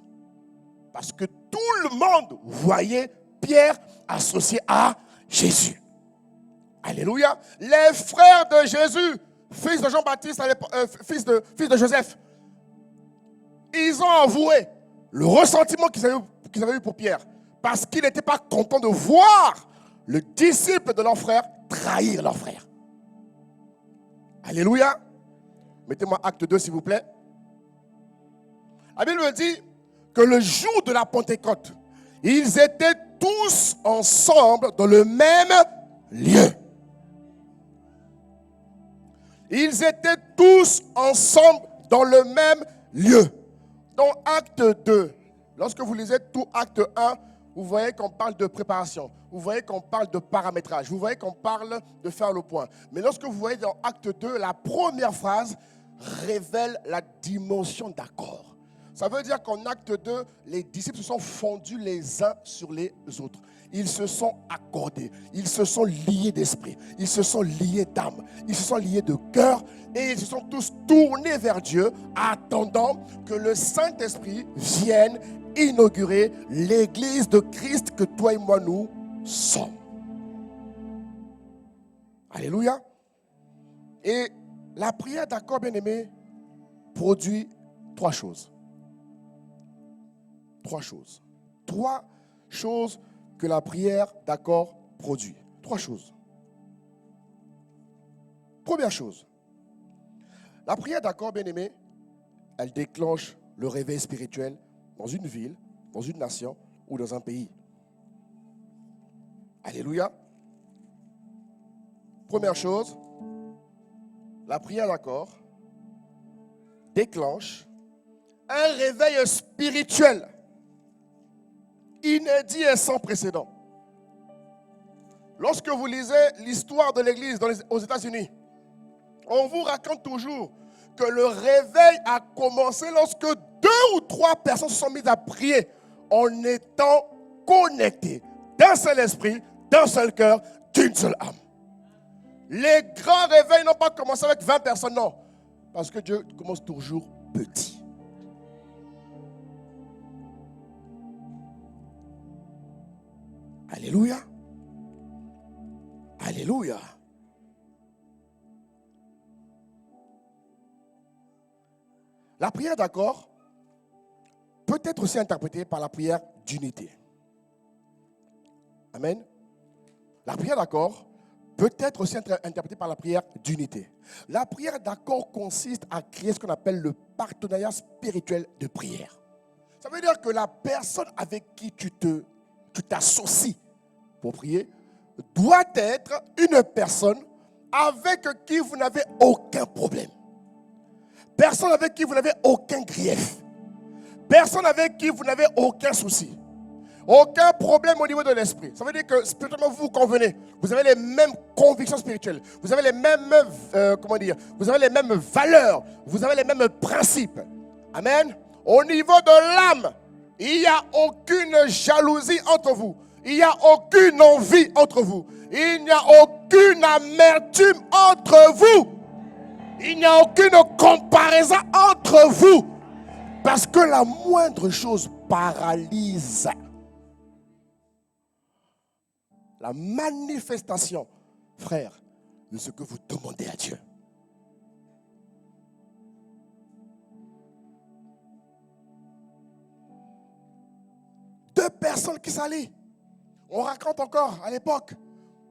Parce que tout le monde voyait Pierre associé à Jésus. Alléluia. Les frères de Jésus, fils de Jean-Baptiste, fils de Joseph, ils ont avoué le ressentiment qu'ils avaient eu pour Pierre. Parce qu'ils n'étaient pas contents de voir le disciple de leur frère trahir leur frère. Alléluia. Mettez-moi acte 2, s'il vous plaît. La Bible me dit que le jour de la Pentecôte, ils étaient tous ensemble dans le même lieu. Ils étaient tous ensemble dans le même lieu. Dans acte 2, lorsque vous lisez tout acte 1, vous voyez qu'on parle de préparation. Vous voyez qu'on parle de paramétrage. Vous voyez qu'on parle de faire le point. Mais lorsque vous voyez dans acte 2, la première phrase révèle la dimension d'accord. Ça veut dire qu'en acte 2, les disciples se sont fondus les uns sur les autres. Ils se sont accordés. Ils se sont liés d'esprit. Ils se sont liés d'âme. Ils se sont liés de cœur. Et ils se sont tous tournés vers Dieu, attendant que le Saint-Esprit vienne inaugurer l'église de Christ que toi et moi nous sommes. Alléluia. Et la prière d'accord, bien-aimé, produit trois choses. Trois choses que la prière d'accord produit. Trois choses. Première chose, la prière d'accord, bien-aimé, elle déclenche le réveil spirituel dans une ville, dans une nation ou dans un pays. Alléluia. Première chose, la prière d'accord déclenche un réveil spirituel inédit et sans précédent. Lorsque vous lisez l'histoire de l'Église aux États-Unis, On vous raconte toujours que le réveil a commencé lorsque 2 ou 3 personnes se sont mises à prier en étant connectées d'un seul esprit, d'un seul cœur, d'une seule âme. Les grands réveils n'ont pas commencé avec 20 personnes, non. Parce que Dieu commence toujours petit. Alléluia. Alléluia. La prière d'accord peut être aussi interprétée par la prière d'unité. Amen. La prière d'accord peut être aussi interprétée par la prière d'unité. La prière d'accord consiste à créer ce qu'on appelle le partenariat spirituel de prière. Ça veut dire que la personne avec qui tu t'associes pour prier doit être une personne avec qui vous n'avez aucun problème. Personne avec qui vous n'avez aucun grief. Personne avec qui vous n'avez aucun souci. Aucun problème au niveau de l'esprit. Ça veut dire que spirituellement vous convenez. Vous avez les mêmes convictions spirituelles. Vous avez les mêmes, vous avez les mêmes valeurs. Vous avez les mêmes principes. Amen. Au niveau de l'âme, il n'y a aucune jalousie entre vous. Il n'y a aucune envie entre vous. Il n'y a aucune amertume entre vous. Il n'y a aucune comparaison entre vous. Parce que la moindre chose paralyse la manifestation, frère, de ce que vous demandez à Dieu. Deux personnes qui s'allient. On raconte encore à l'époque,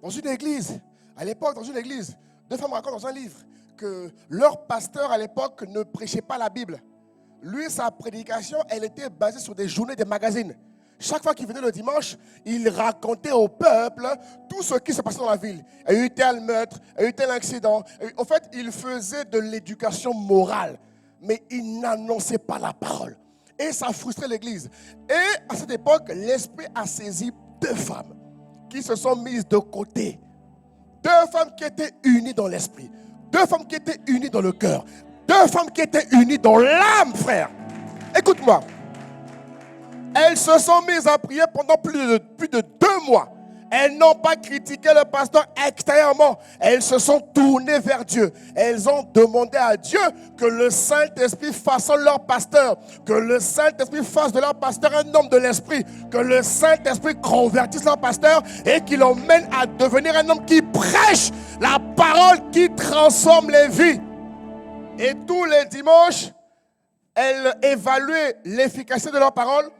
dans une église, deux femmes racontent dans un livre que leur pasteur à l'époque ne prêchait pas la Bible. Lui, sa prédication, elle était basée sur des journées des magazines. Chaque fois qu'il venait le dimanche, il racontait au peuple tout ce qui se passait dans la ville. Il y a eu tel meurtre, il y a eu tel accident. En fait, il faisait de l'éducation morale, mais il n'annonçait pas la parole. Et ça frustrait l'église. Et à cette époque, l'esprit a saisi deux femmes qui se sont mises de côté. Deux femmes qui étaient unies dans l'esprit. Deux femmes qui étaient unies dans le cœur. Deux femmes qui étaient unies dans l'âme, frère. Écoute-moi. Elles se sont mises à prier pendant plus de 2 mois. Elles n'ont pas critiqué le pasteur extérieurement. Elles se sont tournées vers Dieu. Elles ont demandé à Dieu que le Saint-Esprit façonne leur pasteur. Que le Saint-Esprit fasse de leur pasteur un homme de l'esprit. Que le Saint-Esprit convertisse leur pasteur et qu'il l'emmène à devenir un homme qui prêche la parole qui transforme les vies. Et tous les dimanches, elles évaluaient l'efficacité de leur parole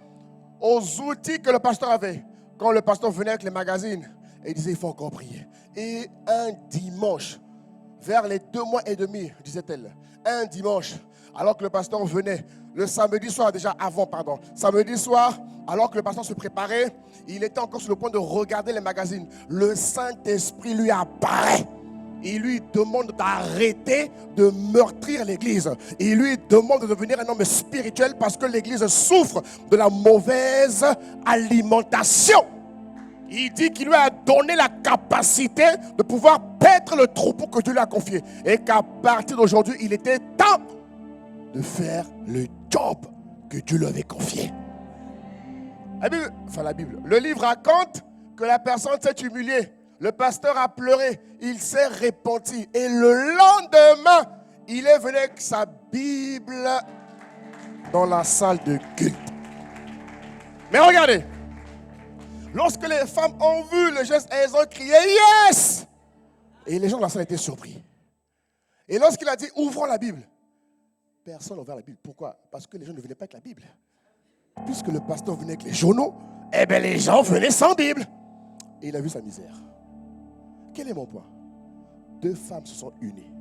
aux outils que le pasteur avait. Quand le pasteur venait avec les magazines, il disait, il faut encore prier. Et un dimanche, vers les 2 mois et demi, disait-elle, un dimanche, alors que le pasteur venait, le samedi soir, samedi soir, alors que le pasteur se préparait, il était encore sur le point de regarder les magazines. Le Saint-Esprit lui apparaît. Il lui demande d'arrêter de meurtrir l'église. Il lui demande de devenir un homme spirituel parce que l'église souffre de la mauvaise alimentation. Il dit qu'il lui a donné la capacité de pouvoir paître le troupeau que Dieu lui a confié. Et qu'à partir d'aujourd'hui, il était temps de faire le job que Dieu lui avait confié. La Bible, le livre raconte que la personne s'est humiliée. Le pasteur a pleuré, il s'est repenti. Et le lendemain, il est venu avec sa Bible dans la salle de culte. Mais regardez, lorsque les femmes ont vu le geste, elles ont crié « Yes !» Et les gens de la salle étaient surpris. Et lorsqu'il a dit « Ouvrons la Bible », personne n'a ouvert la Bible. Pourquoi? Parce que les gens ne venaient pas avec la Bible. Puisque le pasteur venait avec les journaux, les gens venaient sans Bible. Et il a vu sa misère. Quel est mon point? 2 femmes se sont unies.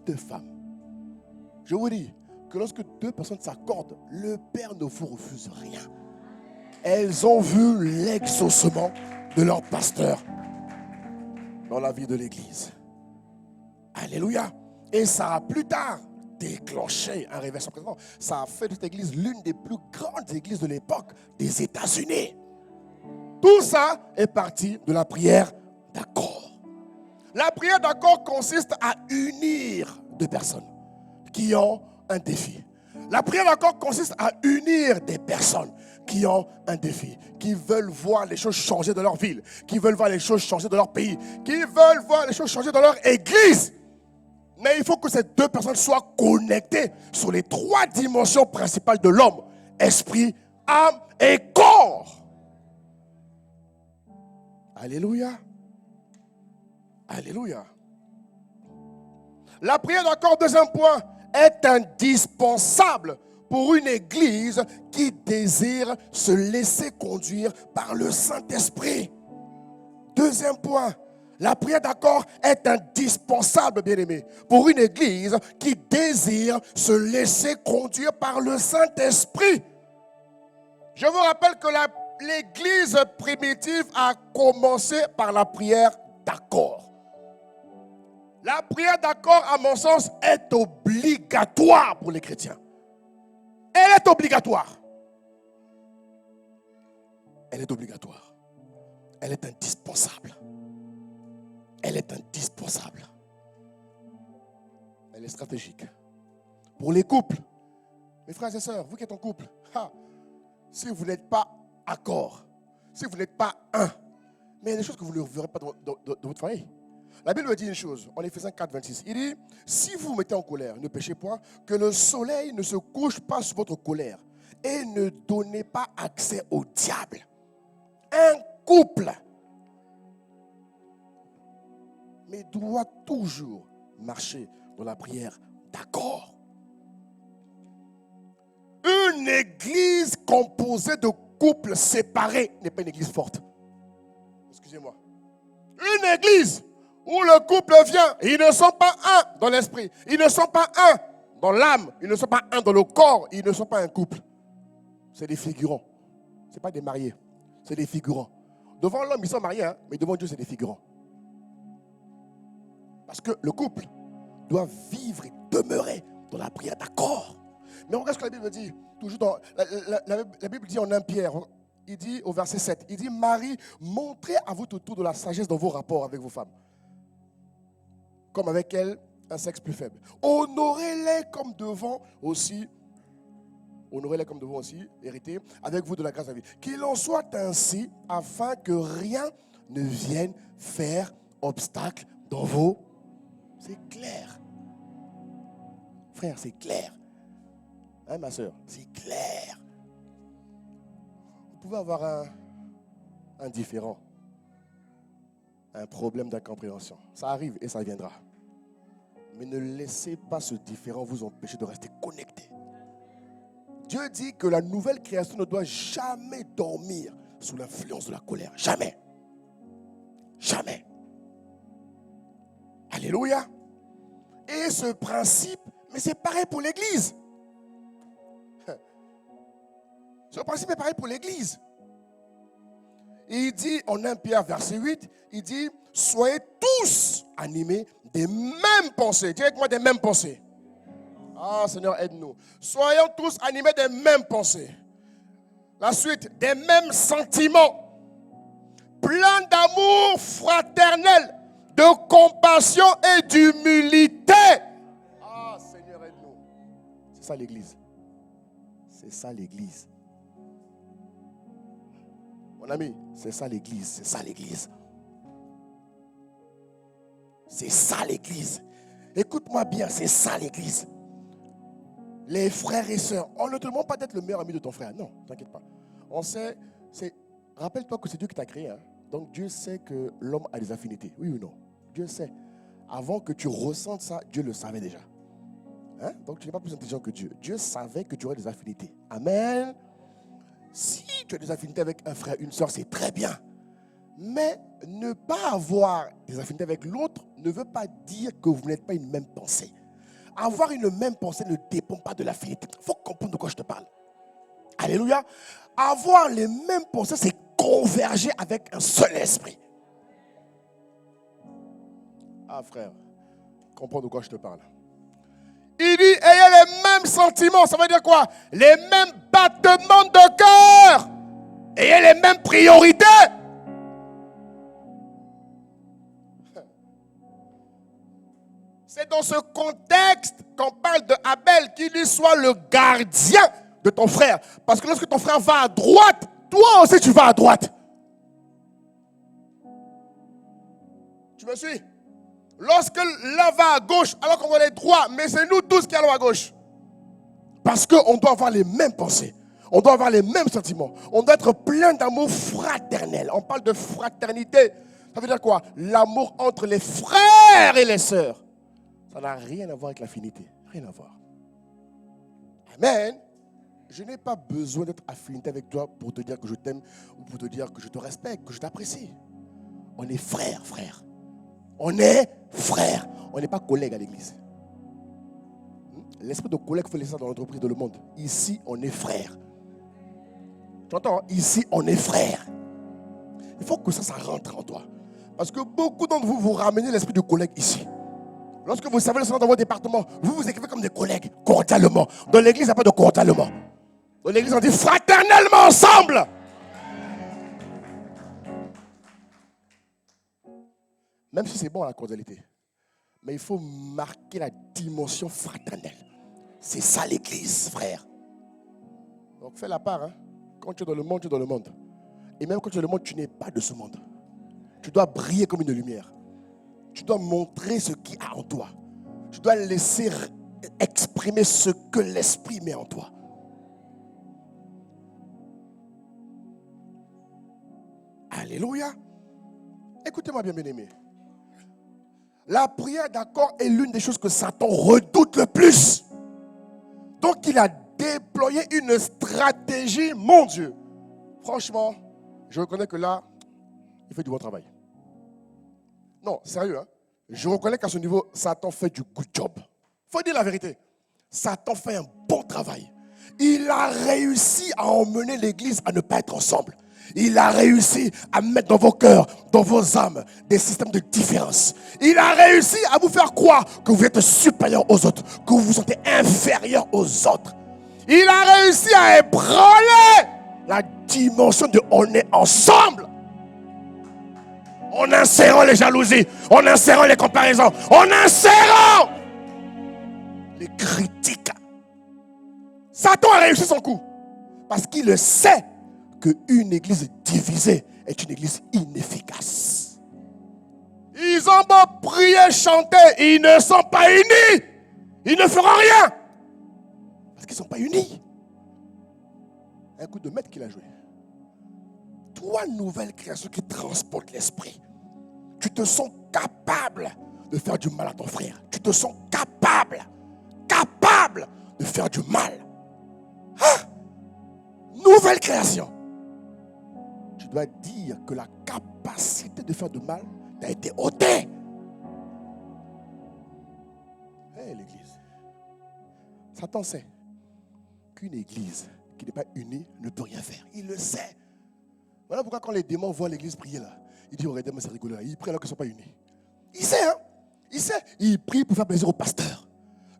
2 femmes. Je vous dis que lorsque 2 personnes s'accordent, le Père ne vous refuse rien. Elles ont vu l'exaucement de leur pasteur dans la vie de l'église. Alléluia. Et ça a plus tard déclenché un réveil sans précédent. Ça a fait de cette église l'une des plus grandes églises de l'époque des États-Unis. Tout ça est parti de la prière d'accord. La prière d'accord consiste à unir deux personnes qui ont un défi. La prière d'accord consiste à unir des personnes qui ont un défi, qui veulent voir les choses changer dans leur ville, qui veulent voir les choses changer dans leur pays, qui veulent voir les choses changer dans leur église. Mais il faut que ces deux personnes soient connectées sur les trois dimensions principales de l'homme: esprit, âme et corps. Alléluia. Alléluia. La prière d'accord, deuxième point, est indispensable pour une église qui désire se laisser conduire par le Saint-Esprit. Deuxième point, la prière d'accord est indispensable, bien-aimés, pour une église qui désire se laisser conduire par le Saint-Esprit. Je vous rappelle que l'église primitive a commencé par la prière d'accord. La prière d'accord, à mon sens, est obligatoire pour les chrétiens. Elle est obligatoire. Elle est obligatoire. Elle est indispensable. Elle est indispensable. Elle est stratégique. Pour les couples, mes frères et sœurs, vous qui êtes en couple, si vous n'êtes pas accord, si vous n'êtes pas un, mais il y a des choses que vous ne verrez pas dans votre famille. La Bible dit une chose, en Éphésiens 4, 26. Il dit, si vous vous mettez en colère, ne péchez point, que le soleil ne se couche pas sur votre colère et ne donnez pas accès au diable. Un couple, mais doit toujours marcher dans la prière d'accord. Une église composée de couples séparés n'est pas une église forte. Excusez-moi. Une église où le couple vient, ils ne sont pas un dans l'esprit, ils ne sont pas un dans l'âme, ils ne sont pas un dans le corps, ils ne sont pas un couple. C'est des figurants. Ce n'est pas des mariés, c'est des figurants. Devant l'homme, ils sont mariés, mais devant Dieu, c'est des figurants. Parce que le couple doit vivre et demeurer dans la prière d'accord. Mais regarde ce que la Bible dit, toujours dans la Bible dit en 1 Pierre, il dit au verset 7, il dit, Marie, montrez à votre tour de la sagesse dans vos rapports avec vos femmes. Comme avec elles, un sexe plus faible. Honorez-les comme devant aussi, hériter avec vous de la grâce de la vie. Qu'il en soit ainsi, afin que rien ne vienne faire obstacle dans vos... C'est clair. Frère, c'est clair. Hein, ma soeur, c'est clair. Vous pouvez avoir un différend, un problème d'incompréhension. Ça arrive et ça viendra. Mais ne laissez pas ce différend vous empêcher de rester connecté. Dieu dit que la nouvelle création ne doit jamais dormir sous l'influence de la colère. Jamais. Jamais. Alléluia. Et ce principe, mais c'est pareil pour l'église. Ce principe est pareil pour l'église. Il dit en 1 Pierre verset 8, il dit, soyez tous animés des mêmes pensées. Dis avec moi des mêmes pensées. Ah Seigneur, aide-nous. Soyons tous animés des mêmes pensées. La suite, des mêmes sentiments. Plein d'amour fraternel, de compassion et d'humilité. Ah Seigneur, aide-nous. C'est ça l'église. C'est ça l'église. Mon ami, c'est ça l'église, c'est ça l'église. C'est ça l'église. Écoute-moi bien, c'est ça l'église. Les frères et sœurs, on ne te demande pas d'être le meilleur ami de ton frère. Non, t'inquiète pas. On sait, rappelle-toi que c'est Dieu qui t'a créé. Donc Dieu sait que l'homme a des affinités. Oui ou non? Dieu sait. Avant que tu ressentes ça, Dieu le savait déjà. Donc tu n'es pas plus intelligent que Dieu. Dieu savait que tu aurais des affinités. Amen. Si tu as des affinités avec un frère, une soeur, c'est très bien. Mais ne pas avoir des affinités avec l'autre ne veut pas dire que vous n'êtes pas une même pensée. Avoir une même pensée ne dépend pas de l'affinité. Il faut comprendre de quoi je te parle. Alléluia. Avoir les mêmes pensées, c'est converger avec un seul esprit. Ah frère, comprends de quoi je te parle. Il dit, ayez les mêmes sentiments. Ça veut dire quoi? Les mêmes battements de cœur. Ayez les mêmes priorités. C'est dans ce contexte qu'on parle de Abel, qu'il lui soit le gardien de ton frère. Parce que lorsque ton frère va à droite, toi aussi tu vas à droite. Tu me suis? Lorsque l'un va à gauche, alors qu'on va aller droit, mais c'est nous tous qui allons à gauche. Parce qu'on doit avoir les mêmes pensées. On doit avoir les mêmes sentiments. On doit être plein d'amour fraternel. On parle de fraternité. Ça veut dire quoi? L'amour entre les frères et les sœurs. Ça n'a rien à voir avec l'affinité. Rien à voir. Amen. Je n'ai pas besoin d'être affinité avec toi pour te dire que je t'aime ou pour te dire que je te respecte, que je t'apprécie. On est frères, frères. On est frères. On n'est pas collègues à l'église. L'esprit de collègue, il faut laisser ça dans l'entreprise, dans le monde. Ici, on est frères. Tu entends? Ici, on est frères. Il faut que ça rentre en toi. Parce que beaucoup d'entre vous, vous ramenez l'esprit de collègue ici. Lorsque vous savez le sens dans votre département, vous vous écrivez comme des collègues, cordialement. Dans l'église, il n'y a pas de cordialement. Dans l'église, on dit fraternellement ensemble. Même si c'est bon la cordialité. Mais il faut marquer la dimension fraternelle. C'est ça l'église, frère. Donc fais la part. Hein. Quand tu es dans le monde, tu es dans le monde. Et même quand tu es dans le monde, tu n'es pas de ce monde. Tu dois briller comme une lumière. Tu dois montrer ce qu'il y a en toi. Tu dois laisser exprimer ce que l'esprit met en toi. Alléluia. Écoutez-moi bien, bien-aimé. La prière d'accord est l'une des choses que Satan redoute le plus. Donc il a déployé une stratégie, mon Dieu. Franchement, je reconnais que là, il fait du bon travail. Non, sérieux, hein? Je reconnais qu'à ce niveau, Satan fait du good job. Il faut dire la vérité. Satan fait un bon travail. Il a réussi à emmener l'église à ne pas être ensemble. Il a réussi à mettre dans vos cœurs, dans vos âmes, des systèmes de différence. Il a réussi à vous faire croire que vous êtes supérieur aux autres, que vous vous sentez inférieur aux autres. Il a réussi à ébranler la dimension de on est ensemble. En insérant les jalousies, en insérant les comparaisons, en insérant les critiques. Satan a réussi son coup. Parce qu'il le sait qu'une église divisée est une église inefficace. Ils ont beau prier, chanter, ils ne sont pas unis. Ils ne feront rien. Parce qu'ils ne sont pas unis. Un coup de maître qu'il a joué. Toi, nouvelle création qui transporte l'esprit, tu te sens capable de faire du mal à ton frère. Tu te sens capable de faire du mal. Hein? Nouvelle création. Tu dois dire que la capacité de faire du mal t'a été ôtée. Hey, l'église. Satan sait qu'une église qui n'est pas unie ne peut rien faire. Il le sait. Voilà pourquoi quand les démons voient l'église prier là, ils disent, regardez, mais c'est rigolo là. Ils prient alors qu'ils ne sont pas unis. Il sait, hein? Il sait. Il prie pour faire plaisir au pasteur.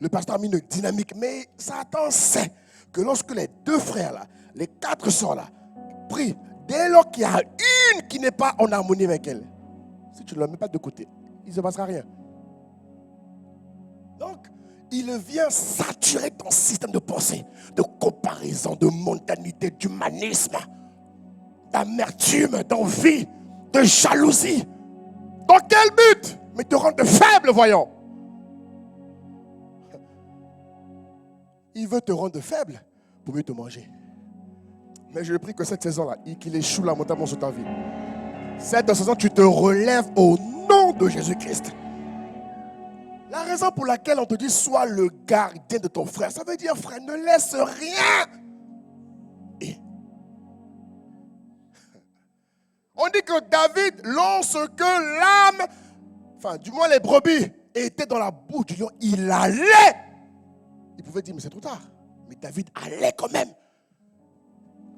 Le pasteur a mis une dynamique. Mais Satan sait que lorsque les deux frères là, les quatre sœurs là, prient, dès lors qu'il y a une qui n'est pas en harmonie avec elle, si tu ne la mets pas de côté, il ne se passera rien. Donc, il vient saturer ton système de pensée, de comparaison, de mondanité, d'humanisme, d'amertume, d'envie, de jalousie. Dans quel but? Mais te rendre faible, voyons. Il veut te rendre faible pour mieux te manger. Mais je prie que cette saison-là, qu'il échoue lamentablement sur ta vie. Cette saison, tu te relèves au nom de Jésus-Christ. La raison pour laquelle on te dit sois le gardien de ton frère, ça veut dire, frère, ne laisse rien. Et on dit que David, lorsque l'âme, enfin du moins les brebis, étaient dans la bouche du lion, il allait. Il pouvait dire, mais c'est trop tard. Mais David allait quand même.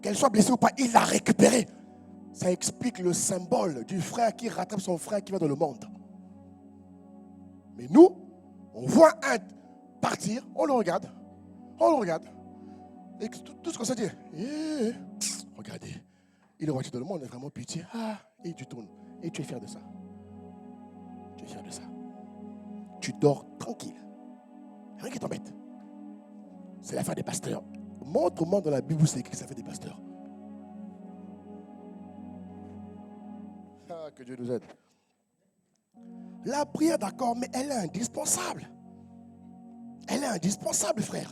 Qu'elle soit blessée ou pas, il l'a récupérée. Ça explique le symbole du frère qui rattrape son frère qui va dans le monde. Mais nous, on voit un partir, on le regarde. Et tout ce qu'on se dit, regardez, il est roi dans le monde, il a vraiment pitié. Et tu tournes. Et tu es fier de ça. Tu es fier de ça. tu dors tranquille. Rien qui t'embête. C'est l'affaire des pasteurs. Montre-moi dans la Bible où c'est écrit que ça fait des pasteurs. Ah, que Dieu nous aide. La prière, d'accord, mais elle est indispensable. Elle est indispensable, frère.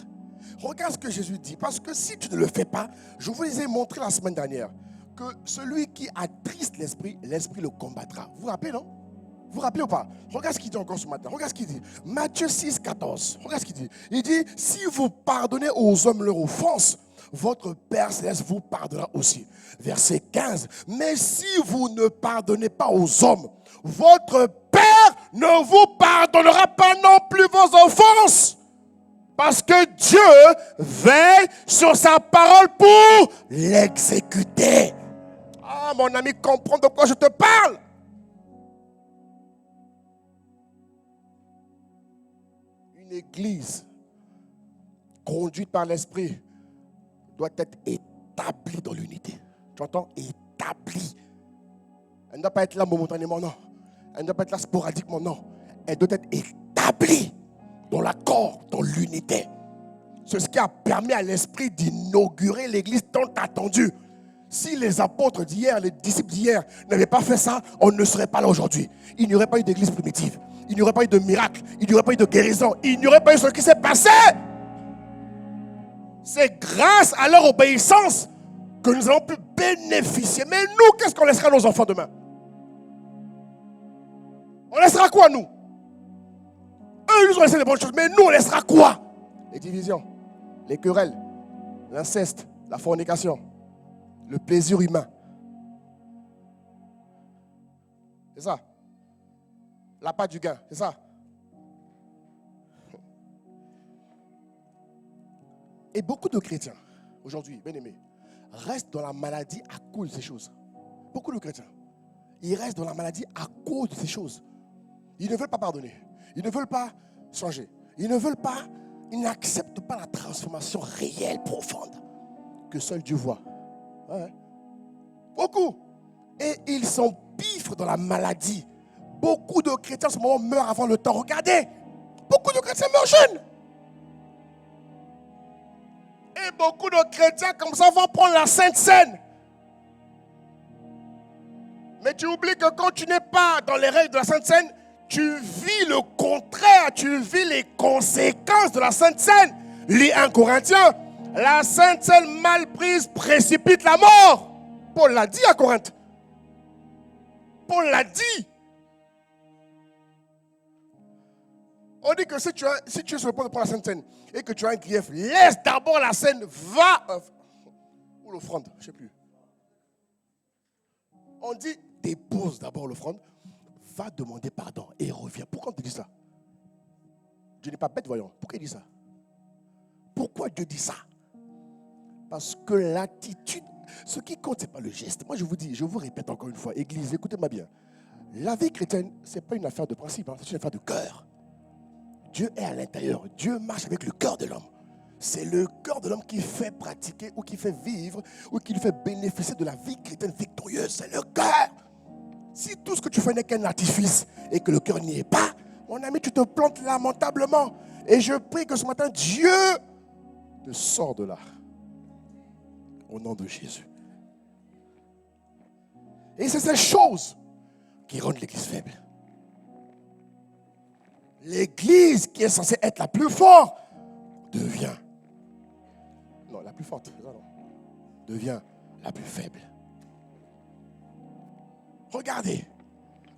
Regarde ce que Jésus dit. Parce que si tu ne le fais pas, je vous les ai montré la semaine dernière que celui qui attriste l'esprit, l'esprit le combattra. Vous vous rappelez, non? Vous vous rappelez ou pas? Regarde ce qu'il dit encore ce matin. Regarde ce qu'il dit. Matthieu 6, 14. Regarde ce qu'il dit. Il dit, si vous pardonnez aux hommes leur offense, votre Père Céleste vous pardonnera aussi. Verset 15. Mais si vous ne pardonnez pas aux hommes, votre Père ne vous pardonnera pas non plus vos offenses. Parce que Dieu veille sur sa parole pour l'exécuter. Ah, mon ami, comprends de quoi je te parle. Une église conduite par l'Esprit doit être établie dans l'unité. Tu entends? Établie. Elle ne doit pas être là momentanément, non. Elle ne doit pas être là sporadiquement, non. Elle doit être établie dans l'accord, dans l'unité. C'est ce qui a permis à l'Esprit d'inaugurer l'église tant attendue. Si les apôtres d'hier, les disciples d'hier n'avaient pas fait ça, on ne serait pas là aujourd'hui. Il n'y aurait pas eu d'église primitive. Il n'y aurait pas eu de miracle. Il n'y aurait pas eu de guérison. Il n'y aurait pas eu ce qui s'est passé. C'est grâce à leur obéissance que nous avons pu bénéficier. Mais nous, qu'est-ce qu'on laissera à nos enfants demain? On laissera quoi, nous? Eux, ils nous ont laissé des bonnes choses. Mais nous, on laissera quoi? Les divisions, les querelles, l'inceste, la fornication, le plaisir humain. C'est ça. La part du gain, c'est ça. Et beaucoup de chrétiens, aujourd'hui, bien aimés, restent dans la maladie à cause de ces choses. Beaucoup de chrétiens, ils restent dans la maladie à cause de ces choses. Ils ne veulent pas pardonner. Ils ne veulent pas changer. Ils n'acceptent pas la transformation réelle, profonde, que seul Dieu voit. Ouais. Beaucoup. Et ils s'empiffrent dans la maladie. Beaucoup de chrétiens en ce moment meurent avant le temps. Regardez, beaucoup de chrétiens meurent jeunes. Et beaucoup de chrétiens comme ça vont prendre la Sainte Seine. Mais tu oublies que quand tu n'es pas dans les règles de la Sainte Seine, tu vis le contraire, tu vis les conséquences de la Sainte Seine. Lis 1 Corinthiens, la Sainte Seine mal prise précipite la mort. Paul l'a dit à Corinthe. Paul l'a dit. On dit que si tu es sur le point de prendre la Sainte Seine et que tu as un grief, laisse d'abord la Seine, va. Ou l'offrande, je ne sais plus. On dit, dépose d'abord l'offrande, va demander pardon et reviens. Pourquoi on te dit ça? Dieu n'est pas bête, voyons. Pourquoi il dit ça? Pourquoi Dieu dit ça? Parce que l'attitude, ce qui compte, ce n'est pas le geste. Moi, je vous dis, je vous répète encore une fois, Église, écoutez-moi bien. La vie chrétienne, ce n'est pas une affaire de principe, c'est une affaire de cœur. Dieu est à l'intérieur. Dieu marche avec le cœur de l'homme. C'est le cœur de l'homme qui fait pratiquer ou qui fait vivre ou qui lui fait bénéficier de la vie chrétienne victorieuse. C'est le cœur. Si tout ce que tu fais n'est qu'un artifice et que le cœur n'y est pas, mon ami, tu te plantes lamentablement. Et je prie que ce matin, Dieu te sort de là. Au nom de Jésus. Et c'est ces choses qui rendent l'église faible. L'église qui est censée être la plus forte devient, non, la plus forte, non, devient la plus faible. Regardez,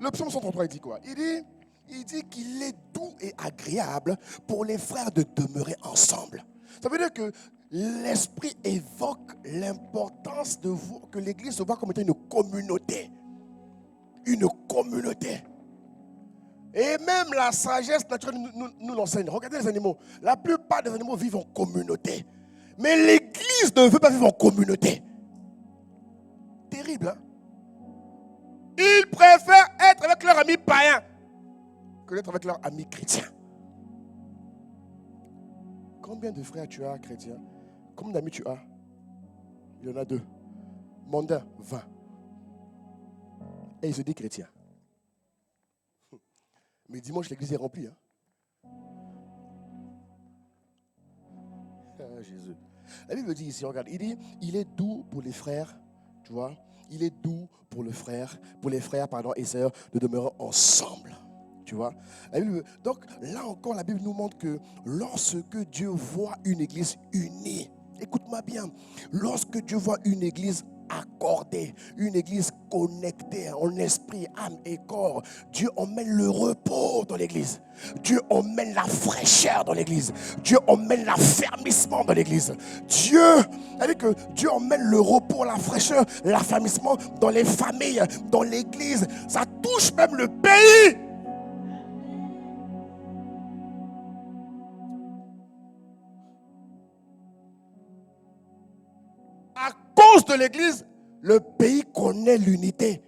le psaume 133, il dit quoi? Il dit qu'il est doux et agréable pour les frères de demeurer ensemble. Ça veut dire que l'Esprit évoque l'importance de vous, que l'église se voit comme étant une communauté. Une communauté. Et même la sagesse naturelle nous l'enseigne. Regardez les animaux. La plupart des animaux vivent en communauté. Mais l'église ne veut pas vivre en communauté. Terrible, hein? Ils préfèrent être avec leurs amis païens que d'être avec leurs amis chrétiens. Combien de frères tu as chrétiens? Combien d'amis tu as? Il y en a 2. Mondain, 20. Et il se dit chrétien. Mais dimanche, l'église est remplie. Hein? Jésus. La Bible dit ici, regarde, il dit, il est doux pour les frères, tu vois, il est doux pour les frères, pardon, et sœurs de demeurer ensemble. Tu vois? Donc là encore, la Bible nous montre que lorsque Dieu voit une église unie, écoute-moi bien, lorsque Dieu voit une église accordée, une église connectée en esprit, âme et corps, Dieu emmène le repos dans l'église. Dieu emmène la fraîcheur dans l'église. Dieu emmène l'affermissement dans l'église. Dieu emmène le repos, la fraîcheur, l'affermissement dans les familles, dans l'église. Ça touche même le pays. À cause de l'église, le pays connaît l'unité.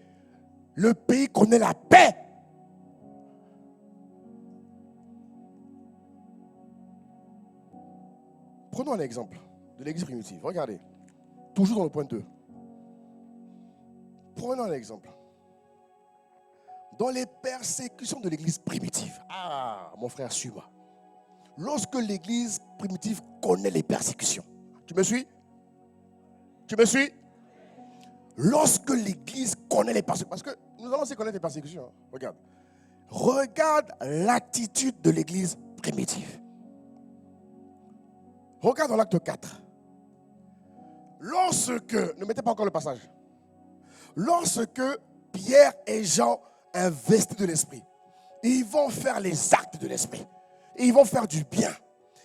Le pays connaît la paix. Prenons un exemple de l'église primitive. Regardez. Toujours dans le point 2. Prenons un exemple. Dans les persécutions de l'église primitive. Ah, mon frère, suis-moi. Lorsque l'église primitive connaît les persécutions. Tu me suis? Tu me suis? Lorsque l'église connaît les persécutions, parce que nous allons aussi connaître les persécutions. Regarde. Regarde l'attitude de l'église primitive. Regarde dans l'acte 4. Ne mettez pas encore le passage. Lorsque Pierre et Jean investis de l'esprit, ils vont faire les actes de l'esprit. Ils vont faire du bien.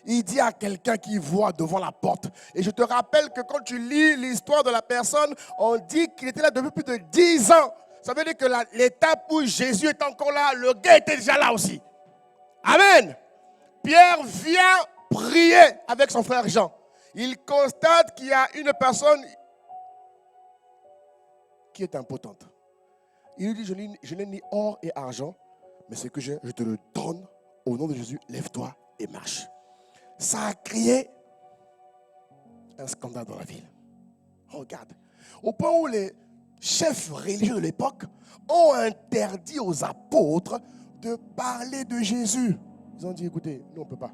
Il dit à quelqu'un qui voit devant la porte. Et je te rappelle que quand tu lis l'histoire de la personne, on dit qu'il était là depuis plus de 10 ans. Ça veut dire que l'étape où Jésus est encore là, le gars était déjà là aussi. Amen. Pierre vient prier avec son frère Jean. Il constate qu'il y a une personne qui est impotente. Il lui dit, je n'ai ni or et argent, mais ce que j'ai, je te le donne. Au nom de Jésus, lève-toi et marche. Ça a créé un scandale dans la ville. Regarde. Au point où les chefs religieux de l'époque ont interdit aux apôtres de parler de Jésus. Ils ont dit, écoutez, nous on ne peut pas.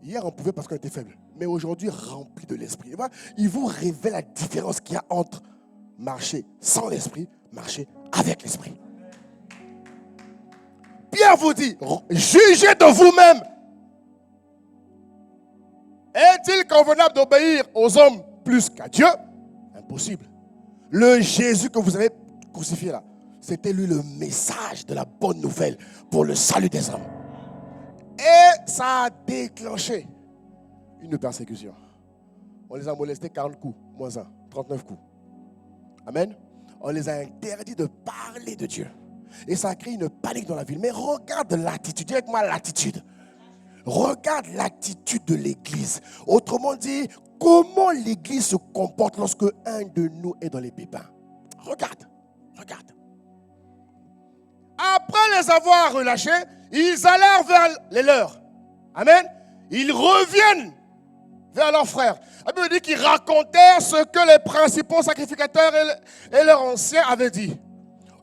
Hier on pouvait parce qu'on était faible. Mais aujourd'hui, rempli de l'esprit. Il vous révèle la différence qu'il y a entre marcher sans l'esprit, marcher avec l'esprit. Pierre vous dit, jugez de vous-même. Est-il convenable d'obéir aux hommes plus qu'à Dieu? Impossible. Le Jésus que vous avez crucifié là, c'était lui le message de la bonne nouvelle pour le salut des hommes. Et ça a déclenché une persécution. On les a molestés 40 coups, moins 1, 39 coups. Amen. On les a interdits de parler de Dieu. Et ça a créé une panique dans la ville. Mais regarde l'attitude, dis avec moi l'attitude. Regarde l'attitude de l'église. Autrement dit, comment l'église se comporte lorsque un de nous est dans les pépins. Regarde. Après les avoir relâchés, ils allèrent vers les leurs. Amen. Ils reviennent vers leurs frères. La Bible dit qu'ils racontèrent ce que les principaux sacrificateurs et leurs anciens avaient dit.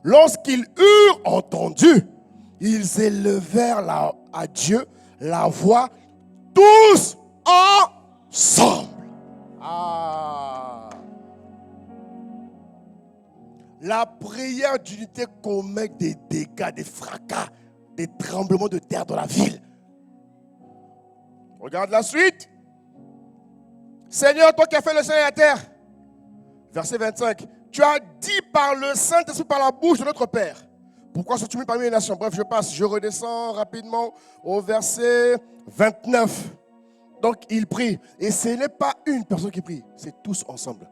Lorsqu'ils eurent entendu, ils élevèrent à Dieu la voix tous ensemble. Ah. La prière d'unité commet des dégâts, des fracas, des tremblements de terre dans la ville. Regarde la suite. Seigneur, toi qui as fait le ciel et la terre. Verset 25. Tu as dit par le Saint-Esprit, par la bouche de notre Père. Pourquoi sont-tu mis parmi les nations? Bref, je passe, je redescends rapidement au verset 29. Donc, il prie. Et ce n'est pas une personne qui prie, c'est tous ensemble.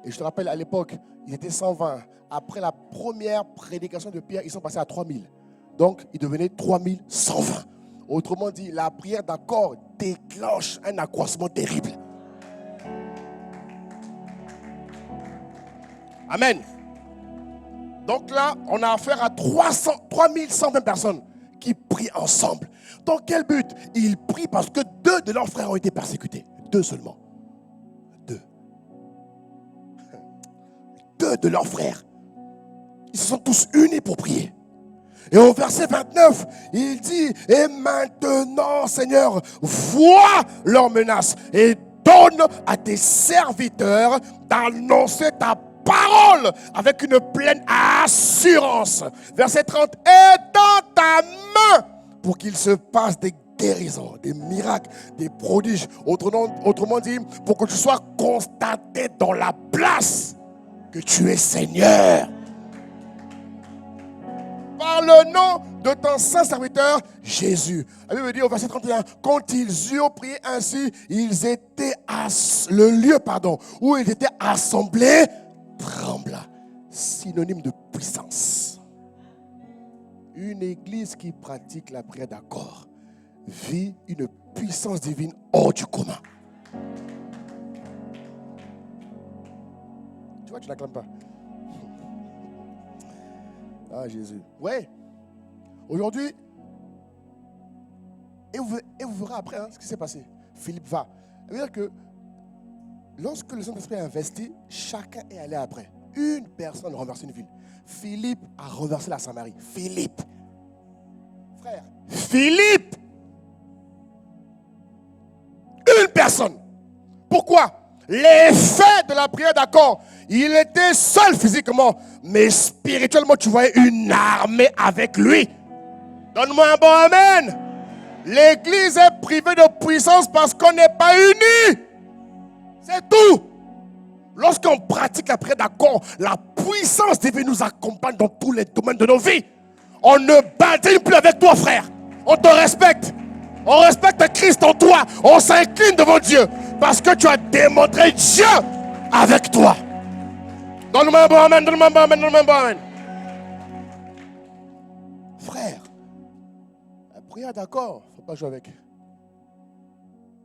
Et je te rappelle, à l'époque, ils étaient 120. Après la première prédication de Pierre, ils sont passés à 3000. Donc, ils devenaient 3120. Autrement dit, la prière d'accord déclenche un accroissement terrible. Amen. Donc là, on a affaire à 3120 personnes qui prient ensemble. Dans quel but? Ils prient parce que 2 de leurs frères ont été persécutés. 2 seulement. 2 de leurs frères. Ils se sont tous unis pour prier. Et au verset 29, il dit, et maintenant, Seigneur, vois leurs menaces et donne à tes serviteurs d'annoncer ta parole avec une pleine assurance. Verset 30. Étends ta main pour qu'il se passe des guérisons, des miracles, des prodiges. Autrement dit, pour que tu sois constaté dans la place que tu es Seigneur. Par le nom de ton saint serviteur Jésus. La Bible dit au verset 31, quand ils eurent prié ainsi, ils étaient le lieu où ils étaient assemblés trembla. Synonyme de puissance. Une église qui pratique la prière d'accord vit une puissance divine hors du commun. Tu vois, tu n'acclames pas. Ah, Jésus. Ouais. Aujourd'hui, et vous verrez après ce qui s'est passé. Philippe va. Ça veut dire que lorsque le Saint-Esprit a investi, chacun est allé après. Une personne a renversé une ville. Philippe a renversé la Samarie. Philippe. Frère. Philippe. Une personne. Pourquoi? L'effet de la prière d'accord, il était seul physiquement, mais spirituellement, tu voyais une armée avec lui. Donne-moi un bon amen. L'église est privée de puissance parce qu'on n'est pas unis. C'est tout. Lorsqu'on pratique la prière d'accord, la puissance divine nous accompagne dans tous les domaines de nos vies. On ne badine plus avec toi, frère. On te respecte. On respecte Christ en toi. On s'incline devant Dieu. Parce que tu as démontré Dieu avec toi. Donne-moi un bon amen, donne-moi un bon amen, donne-moi un bon amen. Frère, la prière d'accord, il ne faut pas jouer avec.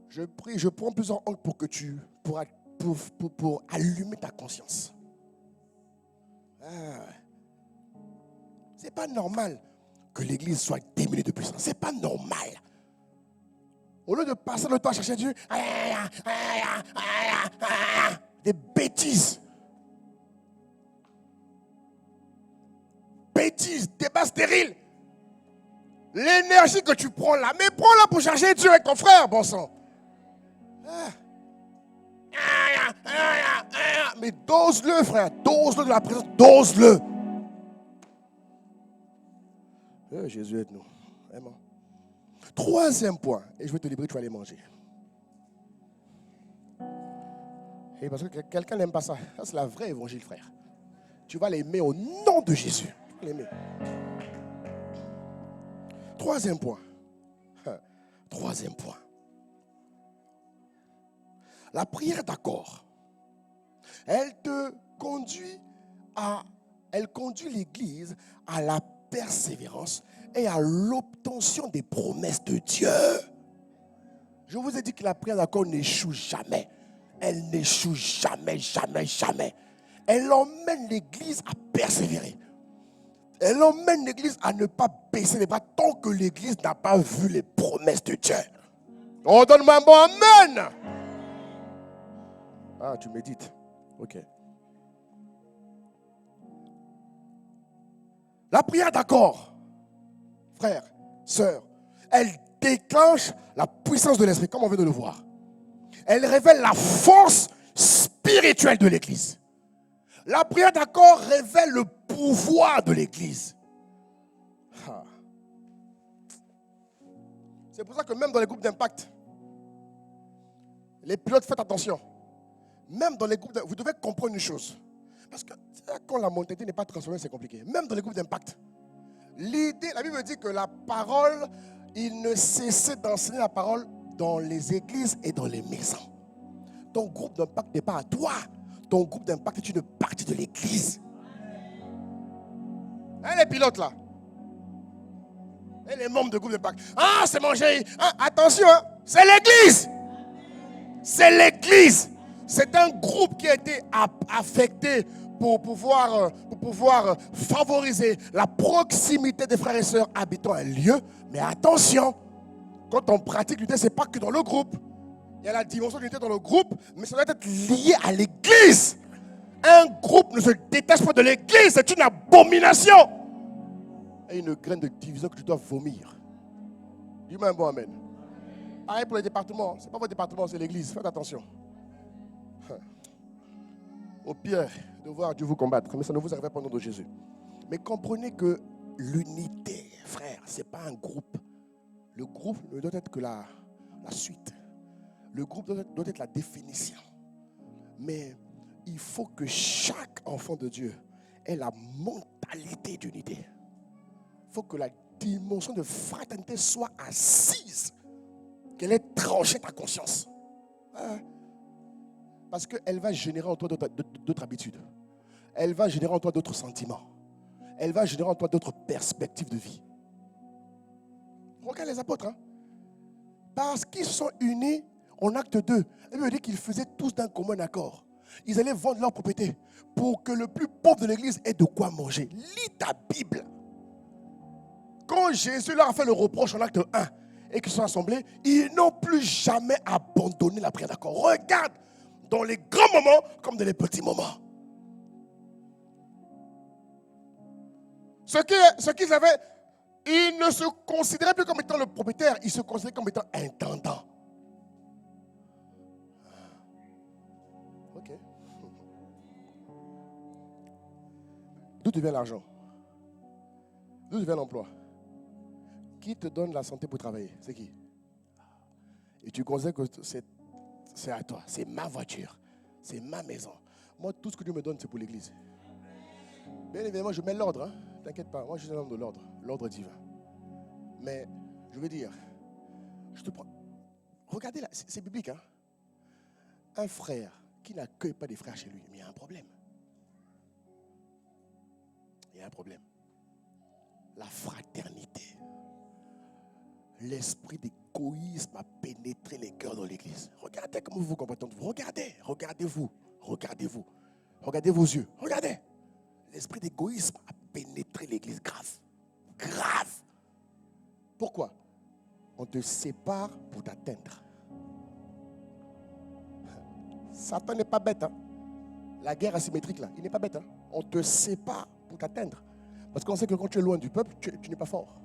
Je prie, je prends plusieurs angles pour que tu pour allumer ta conscience. C'est pas normal que l'église soit démunie de puissance. C'est pas normal. Au lieu de passer le temps à chercher Dieu, des bêtises. Bêtises, débats stériles. L'énergie que tu prends là, mais prends-la pour chercher Dieu avec ton frère, bon sang. Mais dose-le, frère, dose-le de la présence, dose-le. Jésus aide-nous, vraiment. Troisième point, et je vais te libérer, tu vas aller manger. Et parce que quelqu'un n'aime pas ça. Ça, c'est la vraie évangile, frère. Tu vas l'aimer au nom de Jésus. Tu vas l'aimer. Troisième point. Troisième point. La prière d'accord. Elle conduit l'Église à la persévérance et à l'obtention des promesses de Dieu. Je vous ai dit que la prière d'accord n'échoue jamais. Elle n'échoue jamais, jamais, jamais. Elle emmène l'Église à persévérer. Elle emmène l'Église à ne pas baisser les bras tant que l'Église n'a pas vu les promesses de Dieu. Oh, donne-moi un bon amen. Ah, tu médites. Ok. La prière d'accord, frère, sœur, elle déclenche la puissance de l'esprit, comme on vient de le voir. Elle révèle la force spirituelle de l'Église. La prière d'accord révèle le pouvoir de l'Église. C'est pour ça que même dans les groupes d'impact, les pilotes, faites attention. Même dans les groupes vous devez comprendre une chose. Parce que quand la mentalité n'est pas transformée, c'est compliqué. Même dans les groupes d'impact. L'idée, la Bible dit que la parole, il ne cessait d'enseigner la parole dans les églises et dans les maisons. Ton groupe d'impact n'est pas à toi. Ton groupe d'impact est une partie de l'église. Hein, les pilotes là? Et les membres de groupe d'impact. Ah, c'est manger. Ah, attention, hein, c'est l'église. C'est l'église. C'est un groupe qui a été affecté pour pouvoir favoriser la proximité des frères et sœurs habitant un lieu. Mais attention, quand on pratique l'unité, ce n'est pas que dans le groupe. Il y a la dimension de l'unité dans le groupe, mais ça doit être lié à l'église. Un groupe ne se détache pas de l'église, c'est une abomination. Et une graine de division que tu dois vomir. Dis-moi un bon amen. Pareil pour les départements. Ce n'est pas votre département, c'est l'église. Faites attention. Au pire, de voir Dieu vous combattre. Mais ça ne vous arrive pas au nom de Jésus. Mais comprenez que l'unité, frère, ce n'est pas un groupe. Le groupe ne doit être que la suite. Le groupe doit être la définition. Mais il faut que chaque enfant de Dieu ait la mentalité d'unité. Il faut que la dimension de fraternité soit assise. Qu'elle ait tranché ta conscience. Parce qu'elle va générer en toi d'autres habitudes. Elle va générer en toi d'autres sentiments. Elle va générer en toi d'autres perspectives de vie. Regarde les apôtres. Parce qu'ils sont unis en acte 2. Elle veut dire qu'ils faisaient tous d'un commun accord. Ils allaient vendre leur propriété pour que le plus pauvre de l'église ait de quoi manger. Lis ta Bible. Quand Jésus leur a fait le reproche en acte 1 et qu'ils sont assemblés, ils n'ont plus jamais abandonné la prière d'accord. Regarde, dans les grands moments comme dans les petits moments. Ce qu'ils avaient, ils ne se considéraient plus comme étant le propriétaire, ils se considéraient comme étant intendant. Ok. D'où vient l'argent? D'où vient l'emploi? Qui te donne la santé pour travailler? C'est qui? Et tu considères que c'est à toi, c'est ma voiture, c'est ma maison. Moi, tout ce que Dieu me donne, c'est pour l'église. Bien évidemment, je mets l'ordre. T'inquiète pas, moi je suis un homme de l'ordre, l'ordre divin. Mais, je veux dire, je te prends. Regardez là, c'est biblique. Un frère qui n'accueille pas des frères chez lui, mais il y a un problème. Il y a un problème. La fraternité. L'esprit d'égoïsme a pénétré les cœurs dans l'église. Regardez comment vous vous comportez. Regardez-vous. Regardez vos yeux. Regardez. L'esprit d'égoïsme a pénétré l'église. Grave. Pourquoi? On te sépare pour t'atteindre. Satan n'est pas bête. La guerre asymétrique là, il n'est pas bête. On te sépare pour t'atteindre. Parce qu'on sait que quand tu es loin du peuple, tu n'es pas fort.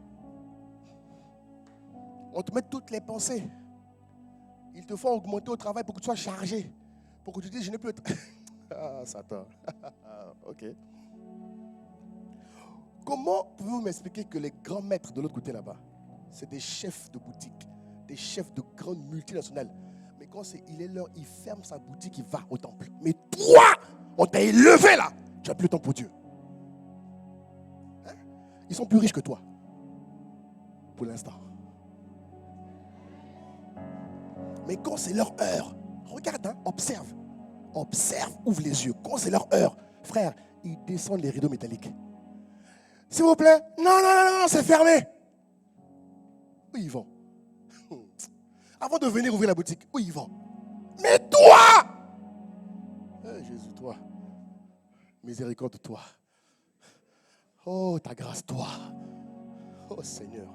On te met toutes les pensées. Il te faut augmenter au travail pour que tu sois chargé. Pour que tu dises, je n'ai plus... Ah, Satan. Ok. Comment pouvez-vous m'expliquer que les grands maîtres de l'autre côté là-bas, c'est des chefs de boutique, des chefs de grandes multinationales. Mais quand il est l'heure, il ferme sa boutique, il va au temple. Mais toi, on t'a élevé là. Tu n'as plus le temps pour Dieu. Ils sont plus riches que toi. Pour l'instant. Mais quand c'est leur heure, regarde, observe. Observe, ouvre les yeux. Quand c'est leur heure, frère, ils descendent les rideaux métalliques. S'il vous plaît, non, c'est fermé. Où ils vont? Avant de venir ouvrir la boutique, où ils vont? Mais toi! Jésus, toi, miséricorde, toi. Oh, ta grâce, toi. Oh, Seigneur,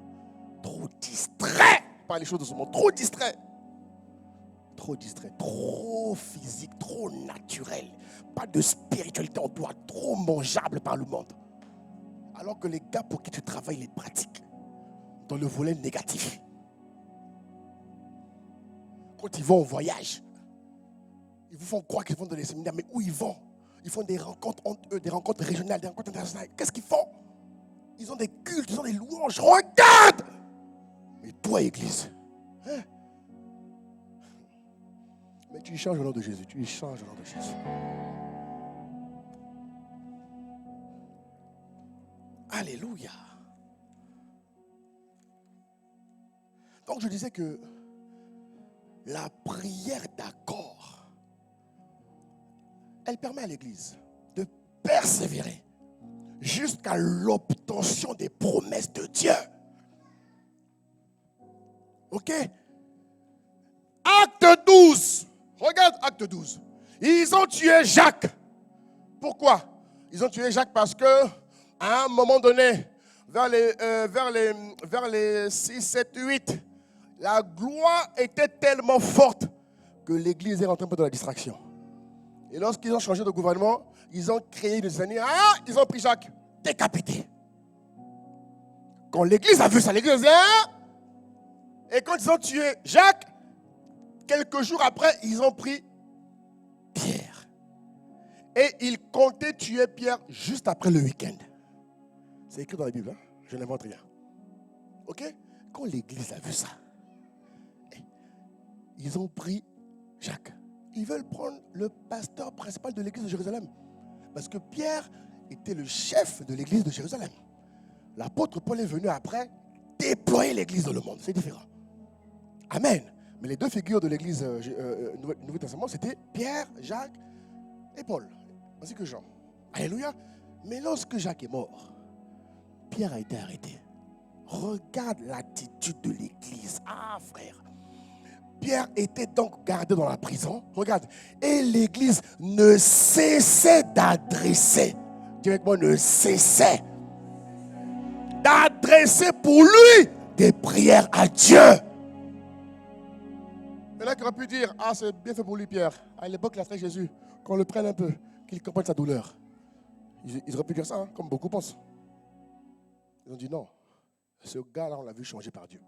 trop distrait par les choses de ce monde, trop distrait. Trop physique, trop naturel. Pas de spiritualité en toi, trop mangeable par le monde. Alors que les gars pour qui tu travailles les pratiques dans le volet négatif. Quand ils vont au voyage, ils vous font croire qu'ils vont dans les séminaires, mais où ils vont? Ils font des rencontres entre eux, des rencontres régionales, des rencontres internationales. Qu'est-ce qu'ils font? Ils ont des cultes, ils ont des louanges. Regarde! Mais toi, Église, mais tu y changes au nom de Jésus. Tu y changes au nom de Jésus. Alléluia. Donc je disais que la prière d'accord, elle permet à l'Église de persévérer jusqu'à l'obtention des promesses de Dieu. Ok? Acte 12. Regarde Acte 12. Ils ont tué Jacques. Pourquoi? Ils ont tué Jacques parce que à un moment donné, vers les 6, 7, 8, la gloire était tellement forte que l'église est rentrée un peu dans la distraction. Et lorsqu'ils ont changé de gouvernement, ils ont créé une année. Ils ont pris Jacques, décapité. Quand l'église a vu ça, l'église a dit, Et quand ils ont tué Jacques, quelques jours après, ils ont pris Pierre. Et ils comptaient tuer Pierre juste après le week-end. C'est écrit dans la Bible, hein? Je n'invente rien. Ok? Quand l'église a vu ça, ils ont pris Jacques. Ils veulent prendre le pasteur principal de l'église de Jérusalem. Parce que Pierre était le chef de l'église de Jérusalem. L'apôtre Paul est venu après déployer l'église dans le monde. C'est différent. Amen. Mais les deux figures de l'église Nouveau Testament, c'était Pierre, Jacques et Paul. Ainsi que Jean. Alléluia. Mais lorsque Jacques est mort, Pierre a été arrêté. Regarde l'attitude de l'église. Ah, frère. Pierre était donc gardé dans la prison. Regarde. Et l'église ne cessait d'adresser. Dis avec moi, ne cessait d'adresser pour lui des prières à Dieu. Il y en a qui auraient pu dire, ah, c'est bien fait pour lui, Pierre. À l'époque, il a fait Jésus. Qu'on le prenne un peu, qu'il comprenne sa douleur. Ils auraient pu dire ça, hein, comme beaucoup pensent. Ils ont dit non. Ce gars-là, on l'a vu changer par Dieu.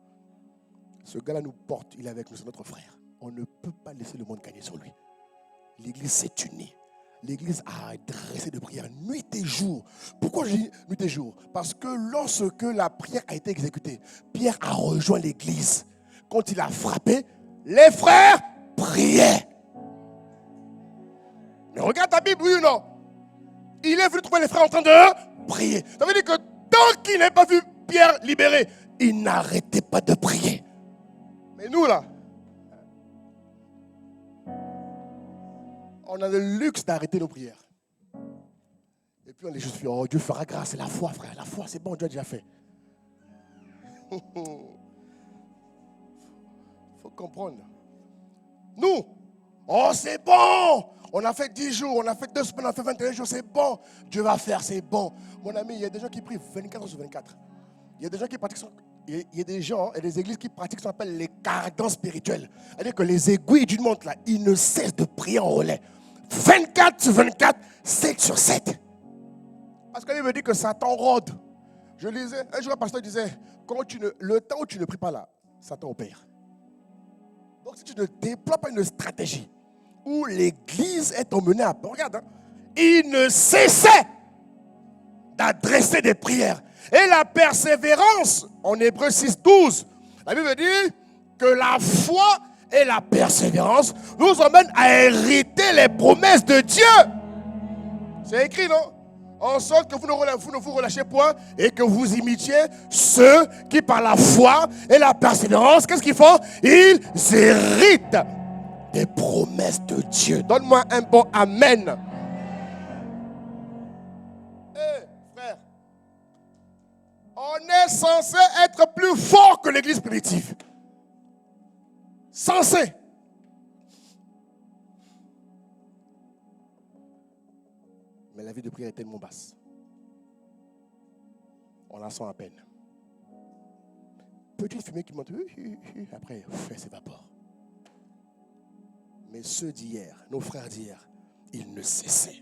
Ce gars-là nous porte, il est avec nous, c'est notre frère. On ne peut pas laisser le monde gagner sur lui. L'église s'est unie. L'église a adressé des prières nuit et jour. Pourquoi je dis nuit et jour? Parce que lorsque la prière a été exécutée, Pierre a rejoint l'église. Quand il a frappé, les frères priaient. Mais regarde ta Bible, oui ou non? Il est venu trouver les frères en train de prier. Ça veut dire que tant qu'il n'a pas vu Pierre libéré, il n'arrêtait pas de prier. Mais nous là, on a le luxe d'arrêter nos prières. Et puis on est juste fait, oh Dieu fera grâce, c'est la foi frère, la foi c'est bon, Dieu a déjà fait. Faut comprendre. Nous, oh c'est bon, on a fait 10 jours, on a fait 2 semaines, on a fait 21 jours, c'est bon. Dieu va faire, c'est bon. Mon ami, il y a des gens qui prient 24 sur 24. Il y a des gens qui pratiquent, il y a des gens et des églises qui pratiquent ce qu'on appelle les cardans spirituels. C'est-à-dire que les aiguilles d'une montre là, ils ne cessent de prier en relais. 24 sur 24, 7 sur 7. Parce qu'il me dit que Satan rôde. Je lisais, un jour un pasteur disait, le temps où tu ne pries pas là, Satan opère. Donc si tu ne déploies pas une stratégie où l'église est emmenée à... Regarde, hein, il ne cessait d'adresser des prières. Et la persévérance, en Hébreux 6:12, la Bible dit que la foi et la persévérance nous emmènent à hériter les promesses de Dieu. C'est écrit, non? En sorte que vous ne vous relâchez point et que vous imitiez ceux qui par la foi et la persévérance, qu'est-ce qu'ils font? Ils héritent des promesses de Dieu. Donne-moi un bon amen. Frère, on est censé être plus fort que l'église primitive. Censé. Mais la vie de prière est tellement basse. On la sent à peine. Petite fumée qui monte, après, elle s'évapore. Mais ceux d'hier, nos frères d'hier, ils ne cessaient.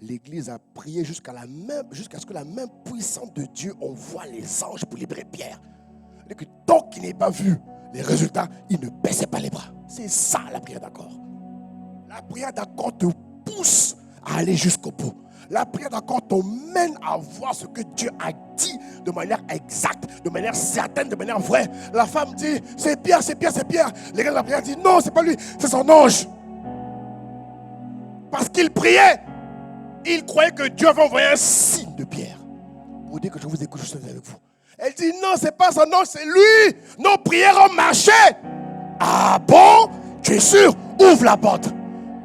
L'église a prié jusqu'à ce que la main puissante de Dieu envoie les anges pour libérer Pierre. Et que tant qu'il n'ait pas vu les résultats, il ne baissait pas les bras. C'est ça la prière d'accord. La prière d'accord te pousse à aller jusqu'au bout. La prière d'accord t'emmène à voir ce que Dieu a dit de manière exacte, de manière certaine, de manière vraie. La femme dit, c'est Pierre, c'est Pierre, c'est Pierre. Les gars de la prière disent, non, c'est pas lui, c'est son ange. Parce qu'il priait. Il croyait que Dieu avait envoyé un signe de Pierre. Pour dire que je vous écoute, je suis avec vous. Elle dit, non, c'est pas son ange, c'est lui. Nos prières ont marché. Ah bon? Tu es sûr? Ouvre la porte.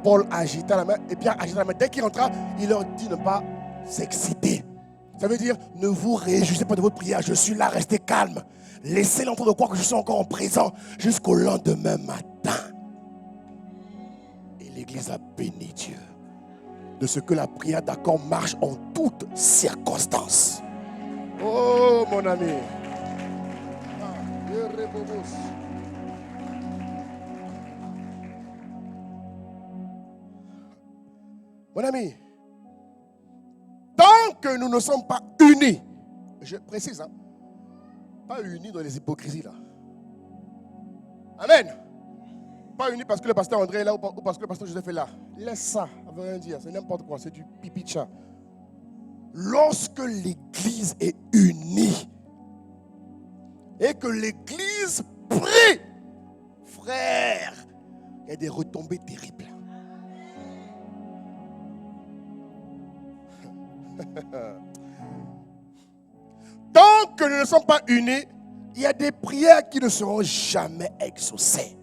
Paul agita la main et Pierre agita la main. Dès qu'il entra, il leur dit de ne pas s'exciter. Ça veut dire, ne vous réjouissez pas de votre prière. Je suis là, restez calme. Laissez l'enfant de croire que je suis encore en présent jusqu'au lendemain matin. Et l'église a béni Dieu de ce que la prière d'accord marche en toutes circonstances. Oh mon ami. Mon ami, tant que nous ne sommes pas unis, je précise, hein, pas unis dans les hypocrisies là, Amen. Pas uni parce que le pasteur André est là ou parce que le pasteur Joseph est là. Laisse ça, ça ne veut rien dire. C'est n'importe quoi, c'est du pipi de chat. Lorsque l'église est unie et que l'église prie, frère, il y a des retombées terribles. Tant que nous ne sommes pas unis, il y a des prières qui ne seront jamais exaucées.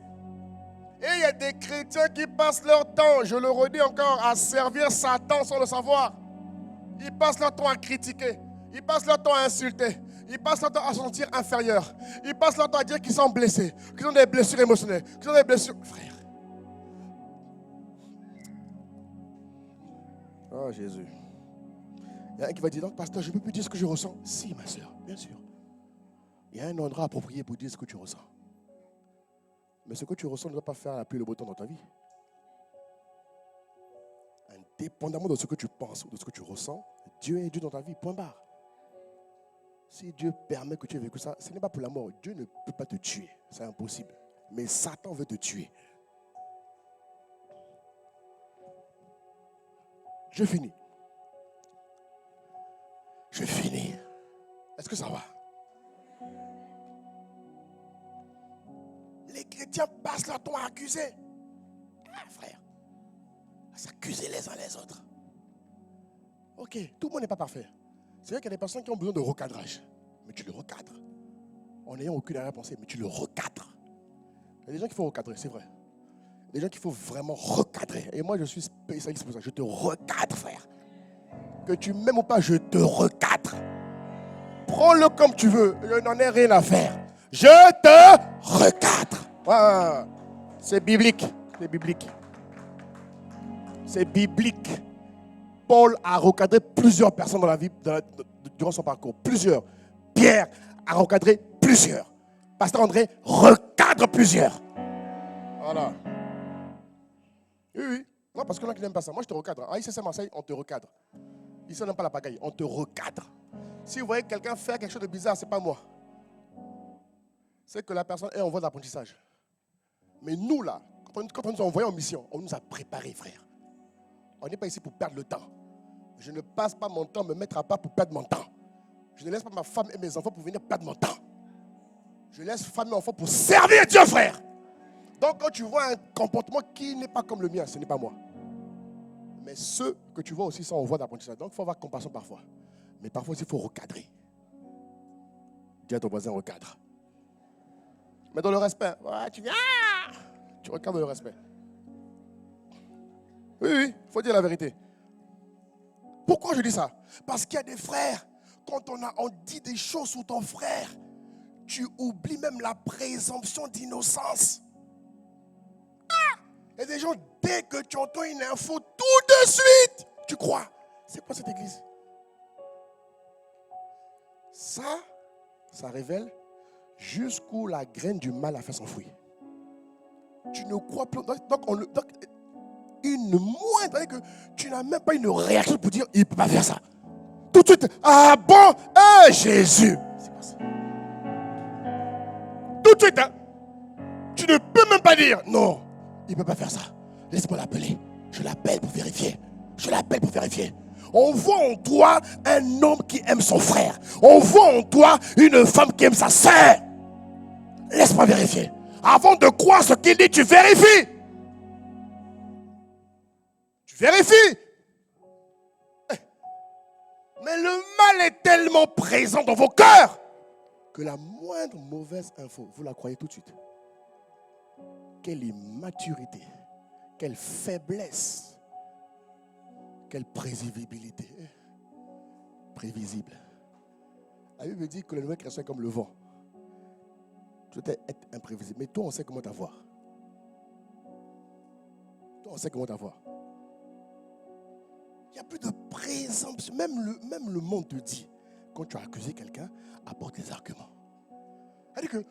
Et il y a des chrétiens qui passent leur temps, je le redis encore, à servir Satan sans le savoir. Ils passent leur temps à critiquer. Ils passent leur temps à insulter. Ils passent leur temps à se sentir inférieurs. Ils passent leur temps à dire qu'ils sont blessés, qu'ils ont des blessures émotionnelles, qu'ils ont des blessures... Frère. Oh Jésus. Il y a un qui va dire, donc pasteur, je ne peux plus dire ce que je ressens. Si, ma soeur, bien sûr. Il y a un endroit approprié pour dire ce que tu ressens. Mais ce que tu ressens ne doit pas faire la pluie et le beau temps dans ta vie. Indépendamment de ce que tu penses ou de ce que tu ressens, Dieu est Dieu dans ta vie, point barre. Si Dieu permet que tu aies vécu ça, ce n'est pas pour la mort. Dieu ne peut pas te tuer, c'est impossible. Mais Satan veut te tuer. Je finis. Je finis. Est-ce que ça va? Les chrétiens passent leur temps à accuser. Ah, frère. À s'accuser les uns les autres. Ok, tout le monde n'est pas parfait. C'est vrai qu'il y a des personnes qui ont besoin de recadrage. Mais tu le recadres. En n'ayant aucune arrière-pensée, mais tu le recadres. Il y a des gens qu'il faut recadrer, c'est vrai. Il y a des gens qu'il faut vraiment recadrer. Et moi, je suis spécialiste pour ça. Je te recadre, frère. Que tu m'aimes ou pas, je te recadre. Prends-le comme tu veux. Je n'en ai rien à faire. Je te recadre. Ouais, c'est biblique. C'est biblique. C'est biblique. Paul a recadré plusieurs personnes dans la vie, durant son parcours. Plusieurs. Pierre a recadré plusieurs. Pasteur André recadre plusieurs. Voilà. Oui, oui. Non, parce que là, qui n'aime pas ça. Moi, je te recadre. À ICC Marseille, on te recadre. Ici, on n'aime pas la pagaille. On te recadre. Si vous voyez quelqu'un faire quelque chose de bizarre, ce n'est pas moi. C'est que la personne est en voie d'apprentissage. Mais nous, là, quand on nous a envoyés en mission, on nous a préparés, frère. On n'est pas ici pour perdre le temps. Je ne passe pas mon temps à me mettre à part pour perdre mon temps. Je ne laisse pas ma femme et mes enfants pour venir perdre mon temps. Je laisse femme et enfants pour servir Dieu, frère. Donc, quand tu vois un comportement qui n'est pas comme le mien, ce n'est pas moi. Mais ceux que tu vois aussi sont en voie d'apprentissage. Donc, il faut avoir compassion parfois. Mais parfois aussi, il faut recadrer. Dis à ton voisin, recadre. Mais dans le respect. Ouais, tu viens. Tu recadres dans le respect. Oui, oui, il faut dire la vérité. Pourquoi je dis ça? Parce qu'il y a des frères, quand on dit des choses sur ton frère, tu oublies même la présomption d'innocence. Il y a des gens, dès que tu entends une info, tout de suite, tu crois. C'est quoi cette église? Ça révèle jusqu'où la graine du mal a fait s'enfouir. Tu ne crois plus. Donc une moindre, que tu n'as même pas une réaction pour dire, il ne peut pas faire ça. Tout de suite, ah bon, Jésus. C'est pas ça. Tout de suite, hein, tu ne peux même pas dire, non, il ne peut pas faire ça. Laisse-moi l'appeler. Je l'appelle pour vérifier. Je l'appelle pour vérifier. On voit en toi un homme qui aime son frère. On voit en toi une femme qui aime sa sœur. Laisse-moi vérifier. Avant de croire ce qu'il dit, tu vérifies. Tu vérifies. Mais le mal est tellement présent dans vos cœurs que la moindre mauvaise info, vous la croyez tout de suite. Quelle immaturité, quelle faiblesse, quelle prévisibilité. Prévisible. La Bible dit que le nouvel chrétien est comme le vent. Tu dois être imprévisible. Mais toi, on sait comment t'avoir. Toi, on sait comment t'avoir. Il n'y a plus de présomption. Même le monde te dit, quand tu as accusé quelqu'un, apporte des arguments. C'est-à-dire que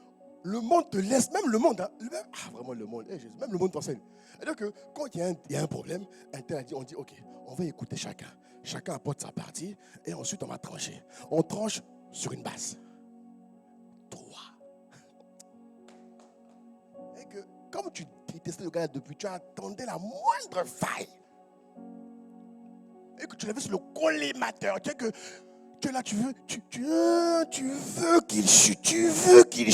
le monde te laisse, même le monde, hein, vraiment le monde, même le monde t'enseigne. C'est-à-dire que quand il y a un problème, un tel a dit, on dit, ok, on va écouter chacun. Chacun apporte sa partie et ensuite on va trancher. On tranche sur une base. Toi. Et que comme tu détestais le gars depuis, tu attendais la moindre faille. Et que tu l'avais sur le collimateur. Tu sais que tu es là, tu veux qu'il chute, tu veux qu'il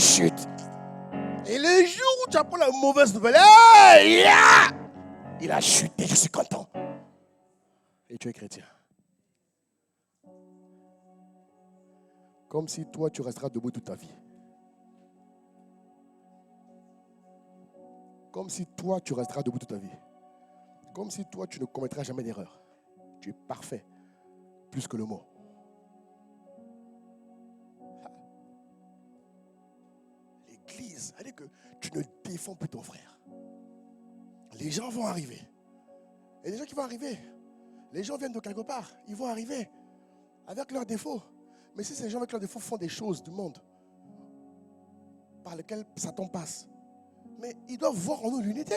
chute. Et les jours où tu apprends la mauvaise nouvelle, hey, yeah, il a chuté, je suis content. Et tu es chrétien. Comme si toi, tu resteras debout toute ta vie. Comme si toi, tu resteras debout toute ta vie. Comme si toi, tu ne commettras jamais d'erreur. Tu es parfait. Plus que le mot. L'église, elle dit que tu ne défends plus ton frère. Les gens vont arriver. Et les gens qui vont arriver, les gens viennent de quelque part. Ils vont arriver avec leurs défauts. Mais si ces gens avec leurs défauts font des choses du monde par lesquelles Satan passe, mais ils doivent voir en nous l'unité.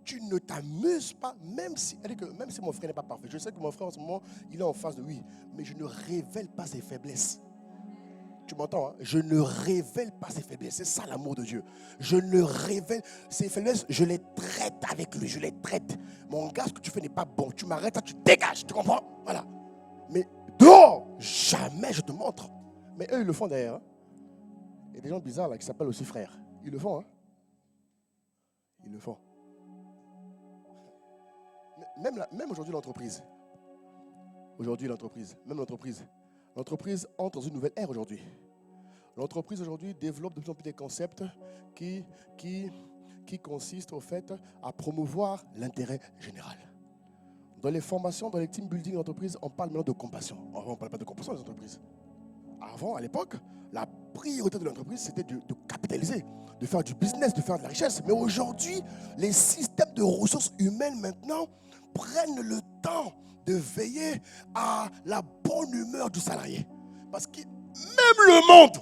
Tu ne t'amuses pas, même si mon frère n'est pas parfait. Je sais que mon frère en ce moment, il est en face de lui, mais je ne révèle pas ses faiblesses. Tu m'entends, hein? Je ne révèle pas ses faiblesses. C'est ça l'amour de Dieu. Je ne révèle ses faiblesses, je les traite avec lui, je les traite. Mon gars, ce que tu fais n'est pas bon. Tu m'arrêtes, tu dégages, tu comprends? Voilà. Mais dehors, jamais je te montre. Mais eux, ils le font d'ailleurs. Hein? Il y a des gens bizarres là qui s'appellent aussi frères. Ils le font, hein? Ils le font. Même aujourd'hui, l'entreprise. L'entreprise entre dans une nouvelle ère aujourd'hui. L'entreprise aujourd'hui développe de plus en plus des concepts qui consistent au fait à promouvoir l'intérêt général. Dans les formations, dans les team building d'entreprise, on parle maintenant de compassion. Avant, on ne parlait pas de compassion dans les entreprises. Avant, à l'époque, la priorité de l'entreprise, c'était de capitaliser, de faire du business, de faire de la richesse. Mais aujourd'hui, les systèmes de ressources humaines maintenant prennent le temps de veiller à la bonne humeur du salarié. Parce que même le monde,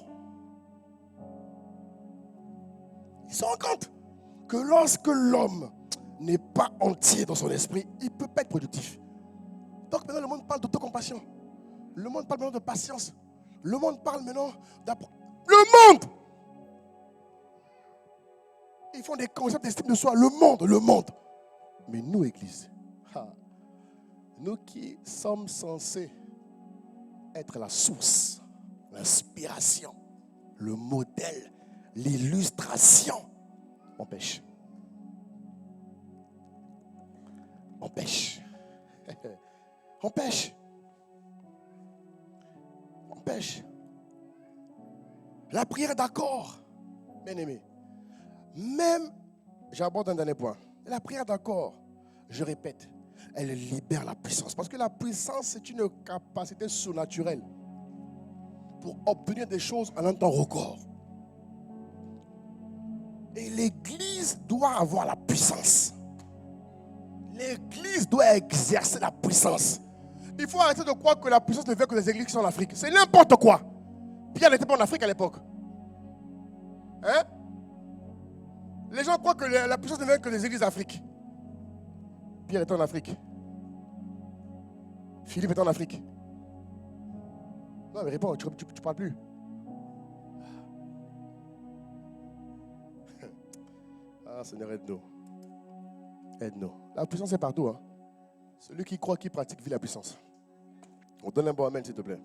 ils se rendent compte que lorsque l'homme n'est pas entier dans son esprit, il ne peut pas être productif. Donc maintenant, le monde parle d'autocompassion. Le monde parle maintenant de patience. Le monde parle maintenant d'apprendre. Le monde! Ils font des concepts d'estime de soi. Le monde. Mais nous, Église, nous qui sommes censés être la source, l'inspiration, le modèle, l'illustration, on pêche. On pêche. On pêche. On pêche. La prière d'accord, bien aimé. Même, j'aborde un dernier point. La prière d'accord, je répète, elle libère la puissance. Parce que la puissance, c'est une capacité surnaturelle pour obtenir des choses en un temps record. Et l'Église doit avoir la puissance. L'Église doit exercer la puissance. Il faut arrêter de croire que la puissance ne vient que des églises qui sont en Afrique. C'est n'importe quoi. Pierre n'était pas en Afrique à l'époque. Hein? Les gens croient que la puissance ne vient que des églises d'Afrique. Pierre était en Afrique. Philippe était en Afrique. Non, mais réponds, tu ne parles plus. Ah, Seigneur, aide-nous. Aide-nous. La puissance est partout. Hein? Celui qui croit, qui pratique, vit la puissance. On donne un bon amen, s'il te plaît.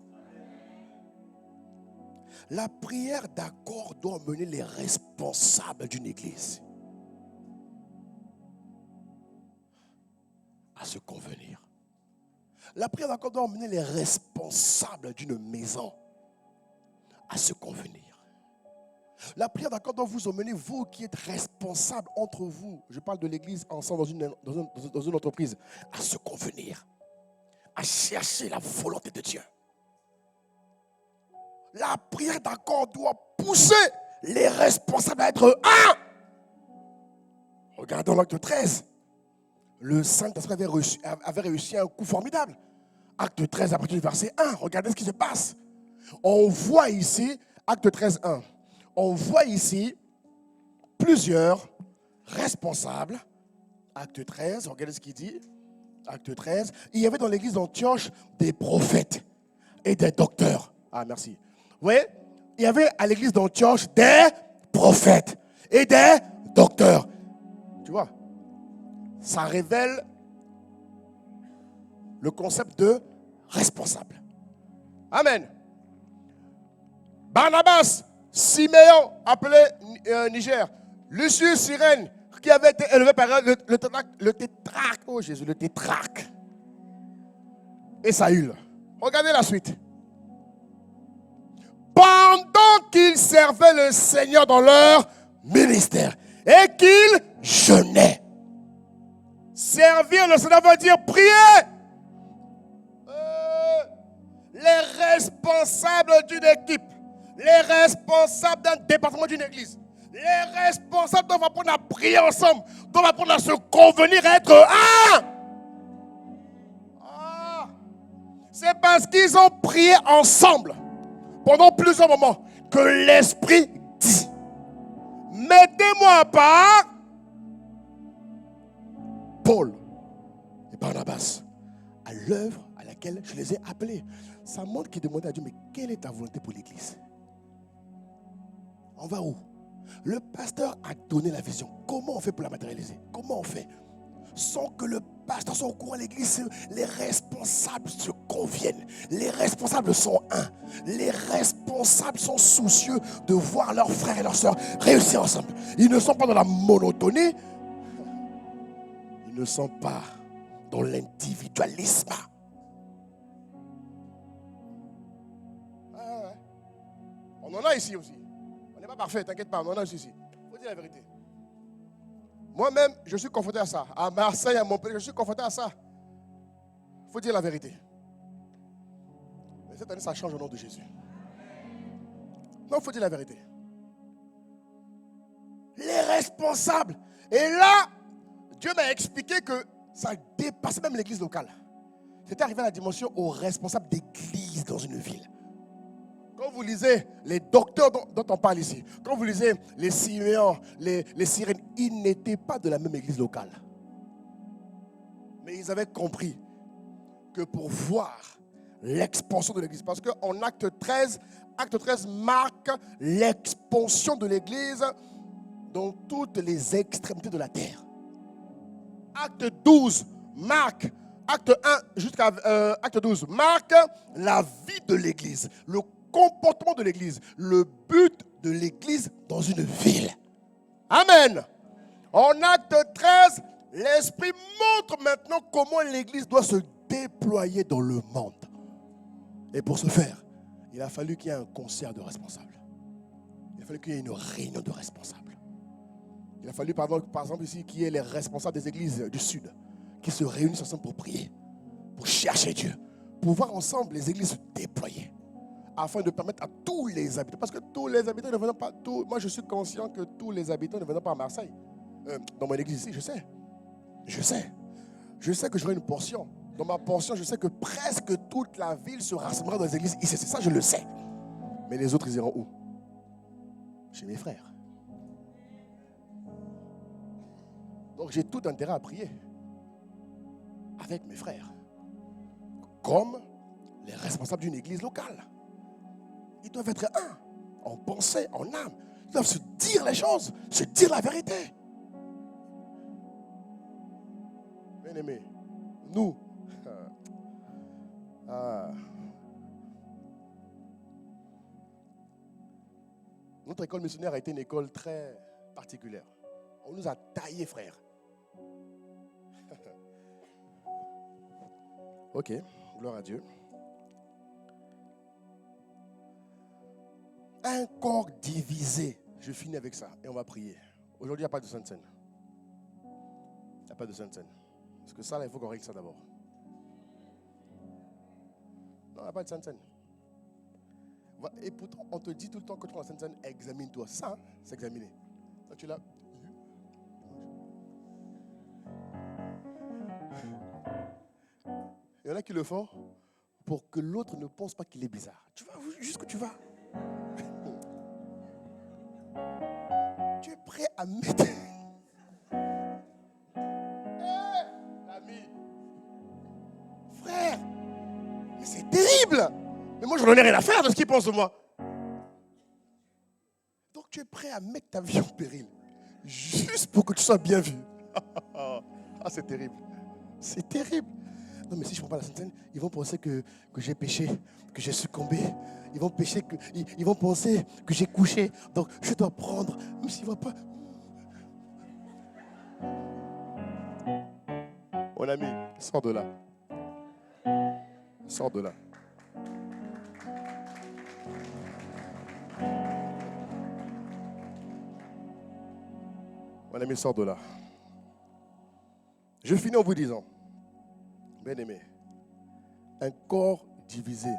La prière d'accord doit mener les responsables d'une église à se convenir. La prière d'accord doit mener les responsables d'une maison à se convenir. La prière d'accord doit vous emmener, vous qui êtes responsables entre vous, je parle de l'église ensemble dans une entreprise, à se convenir, à chercher la volonté de Dieu. La prière d'accord doit pousser les responsables à être un. Regardons l'acte 13. Le Saint-Esprit avait réussi un coup formidable. Acte 13 à partir du verset 1. Regardez ce qui se passe. On voit ici, acte 13, 1. On voit ici plusieurs responsables. Acte 13, regardez ce qu'il dit. Acte 13. Il y avait dans l'église d'Antioche des prophètes et des docteurs. Ah, merci. Vous voyez, il y avait à l'église d'Antioche des prophètes et des docteurs. Tu vois, ça révèle le concept de responsable. Amen. Barnabas, Siméon, appelé Niger, Lucius, Cyrène, qui avait été élevé par le tétrarque. Oh Jésus, le tétrarque. Et Saül. Regardez la suite. Pendant qu'ils servaient le Seigneur dans leur ministère et qu'ils jeûnaient. Servir le Seigneur veut dire prier. Les responsables d'une équipe, les responsables d'un département d'une église, les responsables doivent apprendre à prier ensemble, doivent apprendre à se convenir, à être un. C'est parce qu'ils ont prié ensemble pendant plusieurs moments que l'Esprit dit: mettez-moi à part Paul et Barnabas à l'œuvre à laquelle je les ai appelés. Ça montre qu'ils demandaient à Dieu: mais quelle est ta volonté pour l'église? On va où? Le pasteur a donné la vision. Comment on fait pour la matérialiser? Comment on fait? Sans que le pasteur soit au courant de l'église, les responsables se conviennent. Les responsables sont un. Les responsables sont soucieux de voir leurs frères et leurs sœurs réussir ensemble. Ils ne sont pas dans la monotonie. Ils ne sont pas dans l'individualisme. On en a ici aussi. On n'est pas parfait, t'inquiète pas, on en a ici. Il faut dire la vérité. Moi-même, je suis confronté à ça. À Marseille, à Montpellier, je suis confronté à ça. Il faut dire la vérité. Mais cette année, ça change au nom de Jésus. Non, il faut dire la vérité. Les responsables. Et là, Dieu m'a expliqué que ça dépassait même l'église locale. C'était arrivé à la dimension aux responsables d'église dans une ville. Quand vous lisez les docteurs dont on parle ici, quand vous lisez les Siméons, les Cyrènes, ils n'étaient pas de la même église locale. Mais ils avaient compris que pour voir l'expansion de l'église, parce qu'en acte 13 marque l'expansion de l'église dans toutes les extrémités de la terre. Acte 12 marque, acte 1 jusqu'à acte 12 marque la vie de l'église, le comportement de l'église, le but de l'église dans une ville. Amen. En acte 13, l'Esprit montre maintenant comment l'église doit se déployer dans le monde. Et pour ce faire, il a fallu qu'il y ait un concert de responsables. Il a fallu qu'il y ait une réunion de responsables. Il a fallu par exemple ici qu'il y ait les responsables des églises du Sud qui se réunissent ensemble pour prier, pour chercher Dieu, pour voir ensemble les églises se déployer, afin de permettre à tous les habitants, parce que tous les habitants ne venant pas, moi je suis conscient que tous les habitants ne venant pas à Marseille, dans mon église ici, je sais que j'aurai une portion. Dans ma portion, je sais que presque toute la ville se rassemblera dans les églises ici, c'est ça, je le sais. Mais les autres, ils iront où? Chez mes frères. Donc j'ai tout intérêt à prier avec mes frères, comme les responsables d'une église locale. Ils doivent être un, en pensée, en âme. Ils doivent se dire les choses, se dire la vérité. Bien-aimés, nous, notre école missionnaire a été une école très particulière. On nous a taillés, frères. Ok, gloire à Dieu. Un corps divisé. Je finis avec ça et on va prier. Aujourd'hui, il n'y a pas de Sainte Seine. Il n'y a pas de Sainte Seine. Parce que ça, là, il faut qu'on règle ça d'abord. Non, il n'y a pas de Sainte Seine. Et pourtant, on te dit tout le temps que tu vas à Sainte Seine, examine-toi. Ça, c'est examiner. Ça, tu l'as. Il y en a qui le font pour que l'autre ne pense pas qu'il est bizarre. Tu vas jusqu'où tu vas. Tu es prêt à mettre... Ami, frère, mais c'est terrible. Mais moi, je n'en ai rien à faire de ce qu'il pense de moi. Donc, tu tu es prêt à mettre ta vie en péril juste pour que tu sois bien vu. Ah, c'est terrible. C'est terrible. Non, mais si je ne prends pas la Sainte Seine, ils vont penser que j'ai péché, que j'ai succombé. Ils vont penser que j'ai couché. Donc, je dois prendre, même s'ils ne voient pas. Mon ami, sors de là. Sors de là. Mon ami, sors de là. Je finis en vous disant, bien-aimé, un corps divisé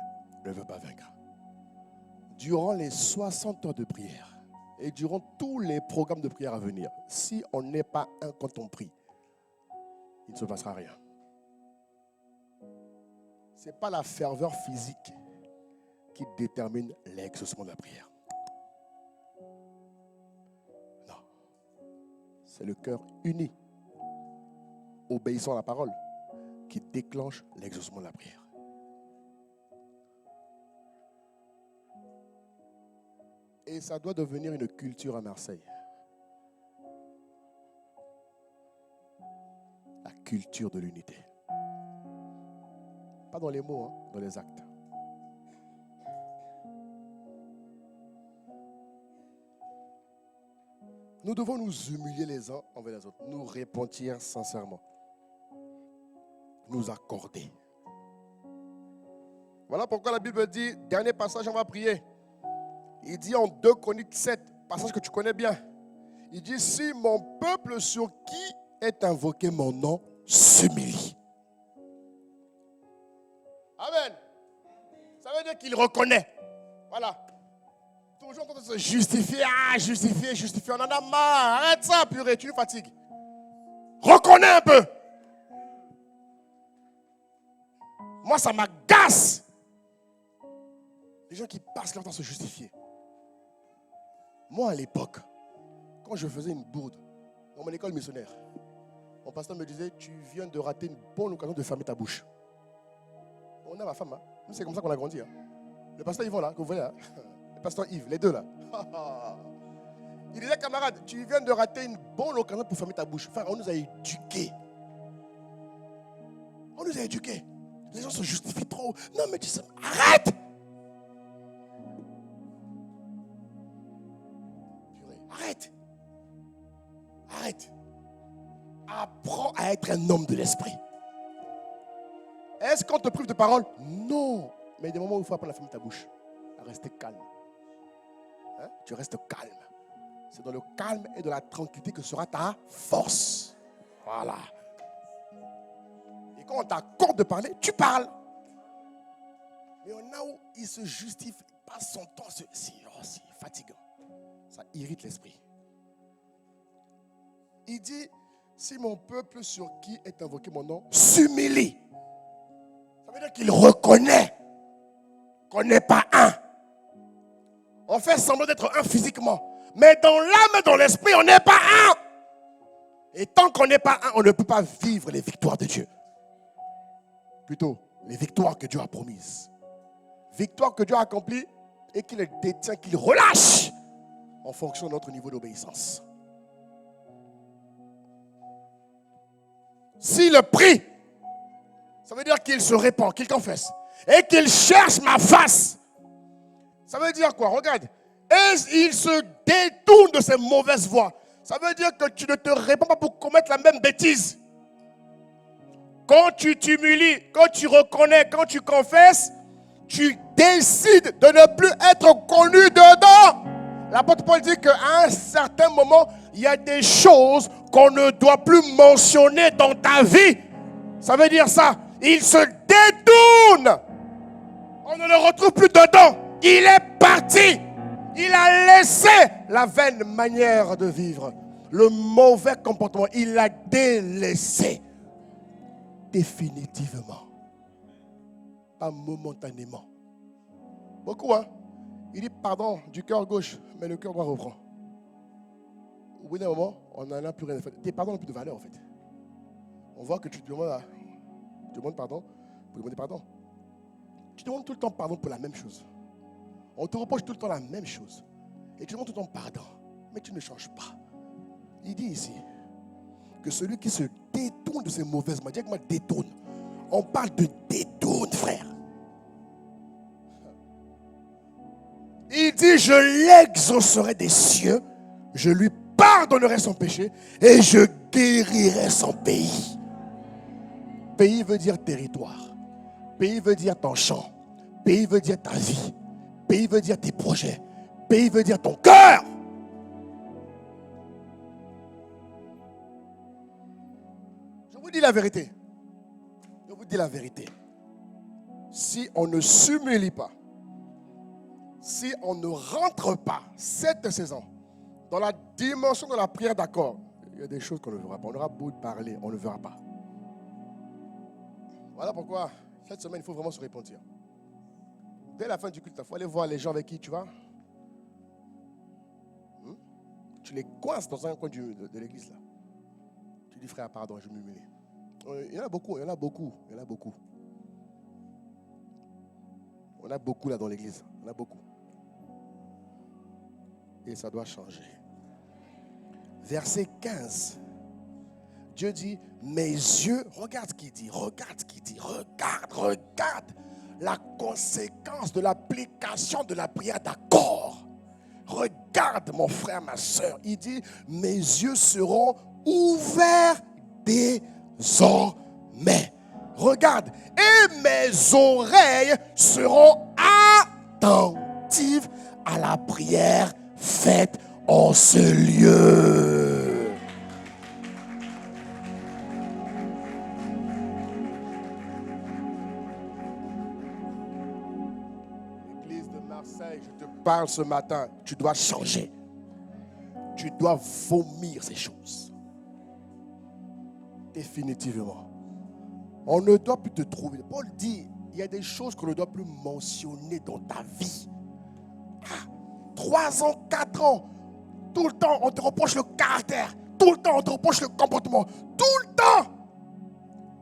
ne veut pas vaincre. Durant les 60 heures de prière et durant tous les programmes de prière à venir, si on n'est pas un quand on prie, il ne se passera rien. Ce n'est pas la ferveur physique qui détermine l'exaucement de la prière. Non. C'est le cœur uni, obéissant à la parole, qui déclenche l'exaucement de la prière. Et ça doit devenir une culture à Marseille. La culture de l'unité. Pas dans les mots, dans les actes. Nous devons nous humilier les uns envers les autres, nous repentir sincèrement, nous accorder. Voilà pourquoi la Bible dit, dernier passage, on va prier. Il dit en 2 Chroniques 7, passage que tu connais bien. Il dit, si mon peuple sur qui est invoqué mon nom s'humilie. Amen. Ça veut dire qu'il reconnaît. Voilà. Toujours en train de se justifier, justifier. On en a marre. Arrête ça, purée, tu nous fatigues. Reconnais un peu. Moi, ça m'agace. Les gens qui passent leur temps à se justifier. Moi, à l'époque, quand je faisais une bourde dans mon école missionnaire, mon pasteur me disait, tu viens de rater une bonne occasion de fermer ta bouche. On a ma femme, hein. C'est comme ça qu'on a grandi. Hein. Le pasteur Yvon, là, que vous voyez, hein. Le pasteur Yves, les deux là. Il disait, camarade, tu viens de rater une bonne occasion pour fermer ta bouche. Enfin, on nous a éduqués. On nous a éduqués. Les gens se justifient trop. Non, mais tu sais, arrête! Arrête. Arrête. Apprends à être un homme de l'esprit. Est-ce qu'on te prive de parole? Non. Mais il y a des moments où il faut apprendre à fermer ta bouche. À rester calme. Hein? Tu restes calme. C'est dans le calme et de la tranquillité que sera ta force. Voilà. Et quand on t'accorde de parler, tu parles. Mais on a où il se justifie, il passe son temps, c'est fatigant. Ça irrite l'esprit. Il dit, si mon peuple sur qui est invoqué mon nom s'humilie. Ça veut dire qu'il reconnaît qu'on n'est pas un. On fait semblant d'être un physiquement. Mais dans l'âme et dans l'esprit, on n'est pas un. Et tant qu'on n'est pas un, on ne peut pas vivre les victoires de Dieu. Plutôt, les victoires que Dieu a promises. Victoires que Dieu a accomplies et qu'il les détient, qu'il relâche en fonction de notre niveau d'obéissance. S'il prie, ça veut dire qu'il se répand, qu'il confesse. Et qu'il cherche ma face. Ça veut dire quoi? Regarde. Et il se détourne de ses mauvaises voies. Ça veut dire que tu ne te répands pas pour commettre la même bêtise. Quand tu t'humilies, quand tu reconnais, quand tu confesses, tu décides de ne plus être connu dedans. L'apôtre Paul dit qu'à un certain moment, il y a des choses qu'on ne doit plus mentionner dans ta vie. Ça veut dire ça. Il se détourne. On ne le retrouve plus dedans. Il est parti. Il a laissé la vaine manière de vivre. Le mauvais comportement, il l'a délaissé. Définitivement. Pas momentanément. Beaucoup, hein. Il dit pardon du cœur gauche, mais le cœur droit reprend. Au bout d'un moment, on n'en a plus rien à faire. Tes pardons n'ont plus de valeur en fait. On voit que tu demandes pardon pour demander pardon. Tu demandes tout le temps pardon pour la même chose. On te reproche tout le temps la même chose. Et tu demandes tout ton pardon. Mais tu ne changes pas. Il dit ici que celui qui se détourne de ses mauvaises manières, dis-moi détourne. On parle de détourne, frère. Il dit, je l'exaucerai des cieux, je lui pardonnerai son péché et je guérirai son pays. Pays veut dire territoire. Pays veut dire ton champ. Pays veut dire ta vie. Pays veut dire tes projets. Pays veut dire ton cœur. Je vous dis la vérité. Je vous dis la vérité. Si on ne s'humilie pas, si on ne rentre pas cette saison dans la dimension de la prière d'accord, il y a des choses qu'on ne verra pas. On aura beau parler, on ne verra pas. Voilà pourquoi cette semaine, il faut vraiment se repentir. Dès la fin du culte, il faut aller voir les gens avec qui tu vas. Tu les coinces dans un coin de l'église là. Tu dis frère, pardon, je m'humilie. Il y en a beaucoup, il y en a beaucoup, il y en a beaucoup. On a beaucoup là dans l'église, on a beaucoup. Et ça doit changer. Verset 15. Dieu dit, mes yeux, regarde ce qu'il dit, regarde la conséquence de l'application de la prière d'accord. Regarde mon frère, ma soeur, il dit, mes yeux seront ouverts désormais. Regarde, et mes oreilles seront attentives à la prière faite en ce lieu. L'église de Marseille, je te parle ce matin, tu dois changer. Tu dois vomir ces choses. Définitivement. On ne doit plus te trouver. Paul dit, il y a des choses qu'on ne doit plus mentionner dans ta vie. 3 ans, 4 ans, tout le temps, on te reproche le caractère. Tout le temps, on te reproche le comportement. Tout le temps.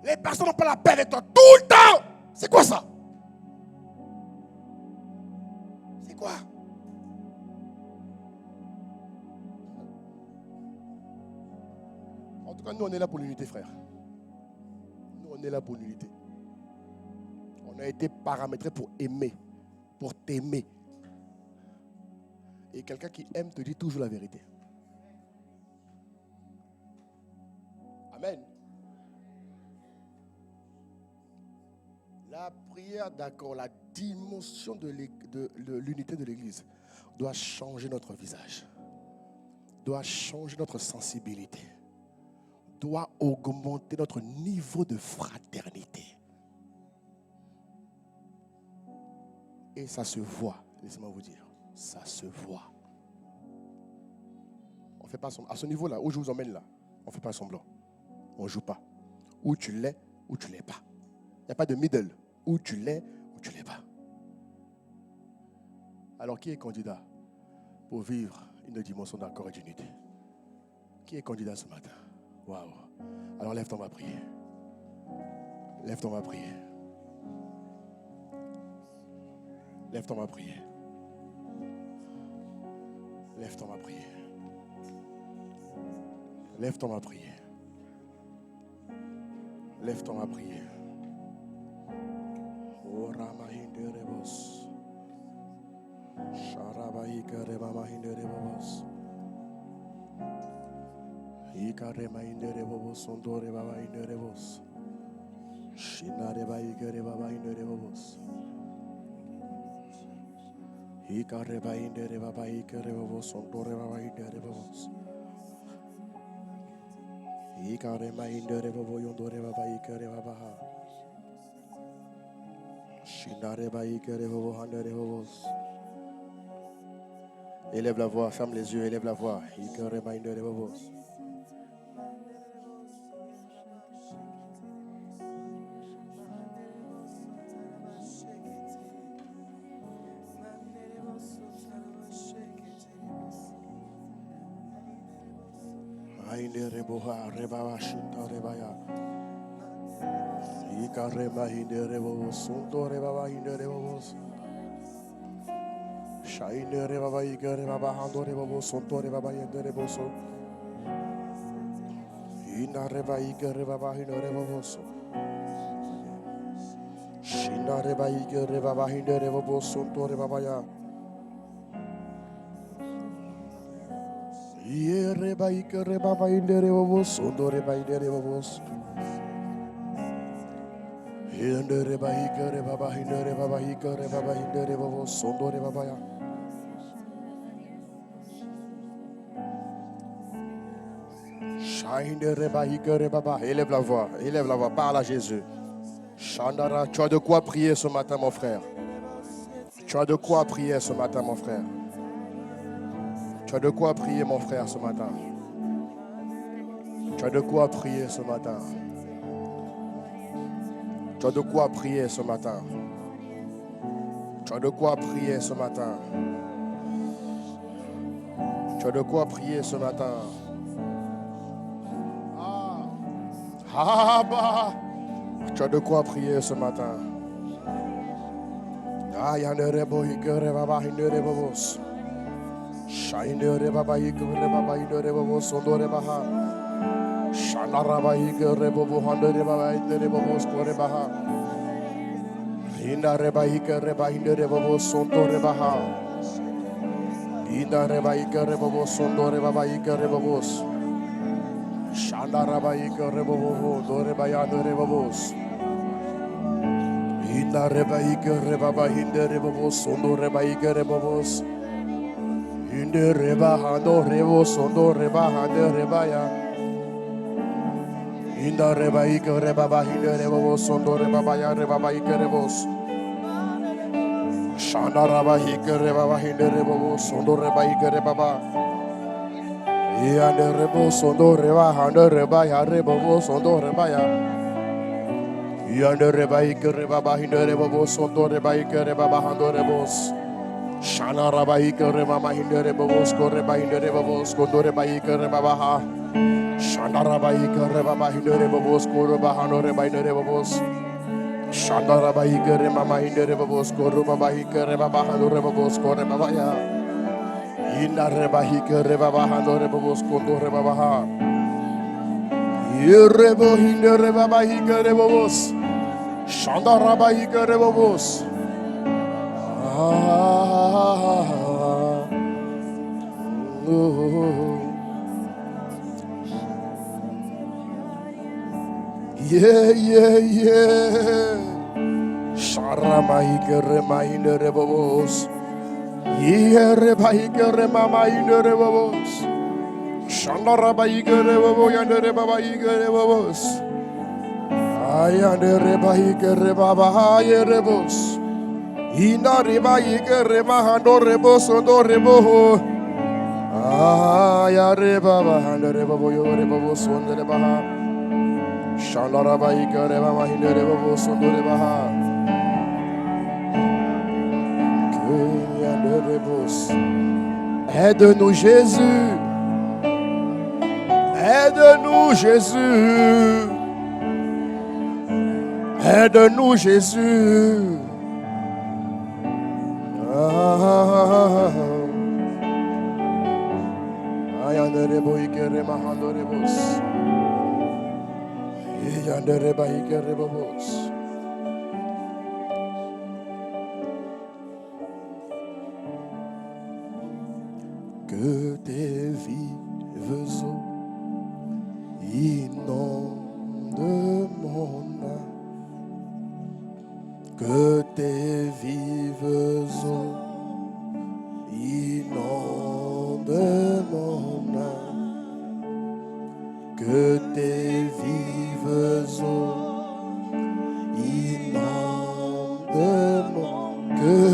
Les personnes n'ont pas la paix avec toi. Tout le temps. C'est quoi ça? C'est quoi? En tout cas, nous, on est là pour l'unité, frère. Nous, on est là pour l'unité. On a été paramétrés pour aimer, pour t'aimer. Et quelqu'un qui aime te dit toujours la vérité. Amen. La prière d'accord, la dimension de l'unité de l'Église doit changer notre visage, doit changer notre sensibilité, doit augmenter notre niveau de fraternité. Et ça se voit, laissez-moi vous dire, ça se voit. On ne fait pas semblant. À ce niveau-là, où je vous emmène là, on ne fait pas semblant. On ne joue pas. Ou tu l'es, ou tu ne l'es pas. Il n'y a pas de middle. Ou tu l'es, ou tu ne l'es pas. Alors, qui est candidat pour vivre une dimension d'accord et d'unité? Qui est candidat ce matin? Waouh. Alors, lève-toi, on va prier. Lève-toi, on va prier. Lève-toi, on va prier. Lève-toi, on va prier. Lève-toi, on va prier. Lève-toi, on va prier. Élève la voix, ferme les yeux, élève la voix. Shainere baba igere baba handore babo sontore baba yendere boso. Inare baba igere baba hinore boso. Shinare baba igere baba hindere babo sontore baba ya. Yere baba igere baba hindere babo sontore baba hindere babo. Hindere baba igere baba hindere baba igere baba hindere babo sontore baba ya. Élève la voix, parle à Jésus. Chandara, tu as de quoi prier ce matin, mon frère. Tu as de quoi prier ce matin, mon frère. Tu as de quoi prier, mon frère, ce matin. Tu as de quoi prier ce matin. Tu as de quoi prier ce matin. Tu as de quoi prier ce matin. Tu as de quoi prier ce matin. Ah bah, tu as de quoi prier ce matin. Ah, yandere bo hikere baba hindere bobos. Shaindere baba hikere baba hindere bobos ondore baha. Shanara baba hikere bobo handere baba hindere bobos kore baha. Hindare baba hikere baba hindere bobos ondore baha. Hindare baba hikere bobos ondore baba hikere bobos. Shandara ikere bobo dore bayandere bobos. Hindare ikere baba hindere bobos ondore ikere bobos. Hindere bahandore bobos ondore bahandere baya. Hindare ikere baba hindere bobos ondore baba yare baba ikere bobos. Shandara ikere baba hindere bobos ondore ikere baba. Yande rebo sondo reba hande reba ya rebo sondo reba ya. Yande reba ikere baba hinde rebo sondo reba ikere baba hande rebos. Shana reba ikere mama hinde rebo skore reba hinde rebo skondo reba ikere baba ha. Shana reba ikere baba hinde rebo skore reba hande reba hinde rebo. Shana reba ikere mama hinde rebo skore baba ikere baba hande rebo skore baba ya. Inna reba hikere baba hando reba boskondo reba baha. Irebo hinde reba baba hikere bobos. Shanda reba hikere bobos. Yeah, yeah, yeah. Sharama hikere ma hinde reba bobos. Yere baigere mama indere babos. Shandara baigere babo yandere baba igere babos. Ayandere baigere baba yere bos. Indare baigere mahandore bos ondore boho. Ayare baba handere babo yore babos ondere baha. Shandara baigere mama indere babos ondore baha. Aide-nous Jésus, aide-nous Jésus, aide-nous Jésus. Ayanderebo ikere mahandorebos, Yandereba ikere bobos. Que tes vives eaux inondent mon âme. Que tes vives eaux inondent mon âme. Que tes vives eaux inondent mon âme. Que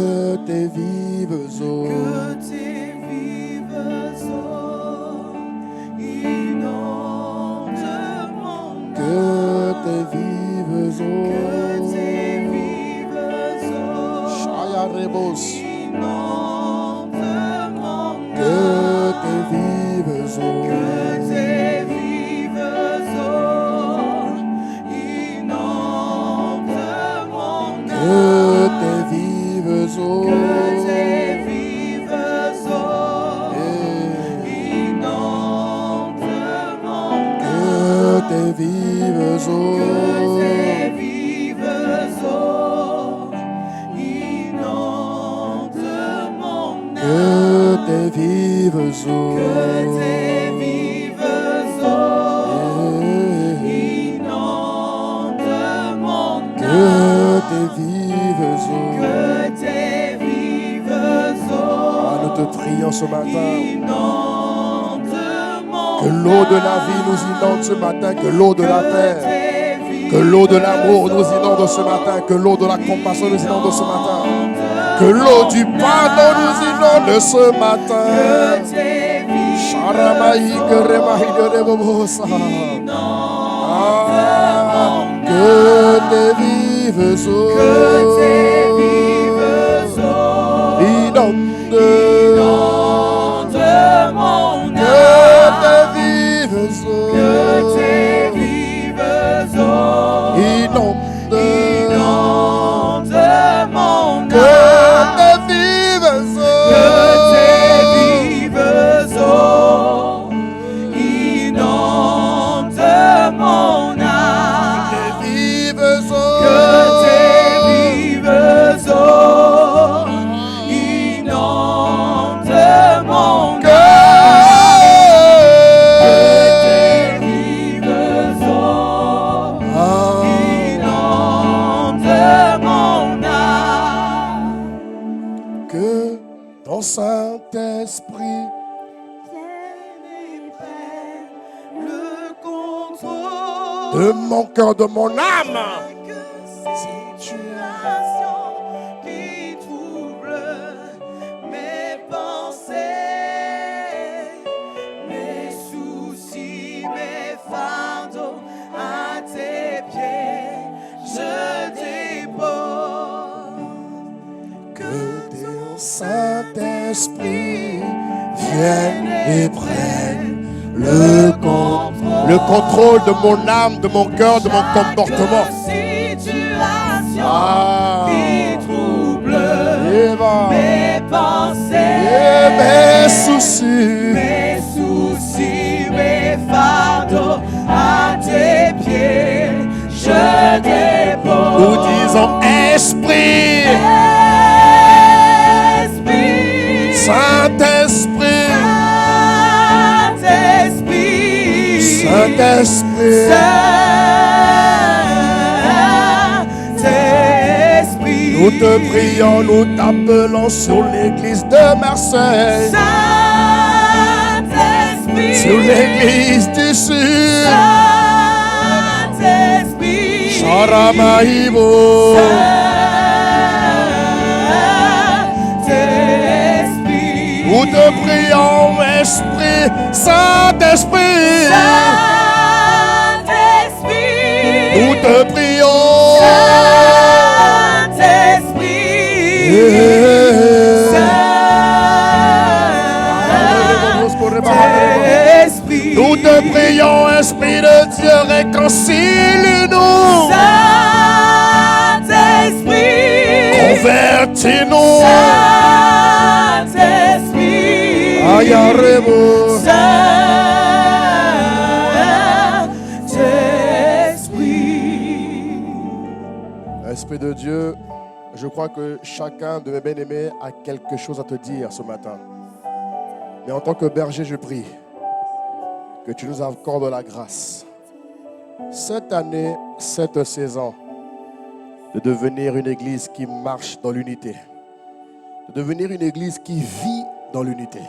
tes vives eaux. Que tes vives eaux, Shaya Rebos, que tes vives eaux, que tes vives eaux, eaux, que tes vives eaux inondent mon âme, que tes vives eaux, Ah, nous te prions ce matin. Que l'eau de la vie nous inonde ce matin, que l'eau de la paix, que l'eau de l'amour nous inonde ce matin, que l'eau de la compassion nous inonde ce matin, que l'eau du pardon nous inonde ce matin. Que tes vives eaux inondent mon âme. Inonde mon que âme, tes vives eaux, que tes vives eaux inondent mon âme, tes vives eaux, que tes vives eaux inondent mon âme. Ton Saint-Esprit Le contrôle de mon cœur, de mon âme, situation qui trouble mes pensées, mes soucis, mes fardeaux à tes pieds, je dépose. que ton Saint-Esprit vienne et prenne le contrôle de mon âme, de mon cœur, de mon comportement. Situation qui trouble Eva, mes pensées, et mes soucis, mes fardeaux à tes pieds, je dépose. nous disons Esprit, Saint-Esprit, Saint-Esprit, nous te prions, nous t'appelons sur l'église de Marseille, sur l'église du Sud, Charamaïbo, nous te prions, Esprit, Saint-Esprit, nous te prions, nous te prions, Esprit de Dieu, réconcilie-nous, convertis-nous, Ayarebo. Esprit de Dieu, je crois que chacun de mes bien-aimés a quelque chose à te dire ce matin. Mais en tant que berger, je prie que tu nous accordes la grâce. Cette année, cette saison, de devenir une église qui marche dans l'unité. De devenir une église qui vit dans l'unité.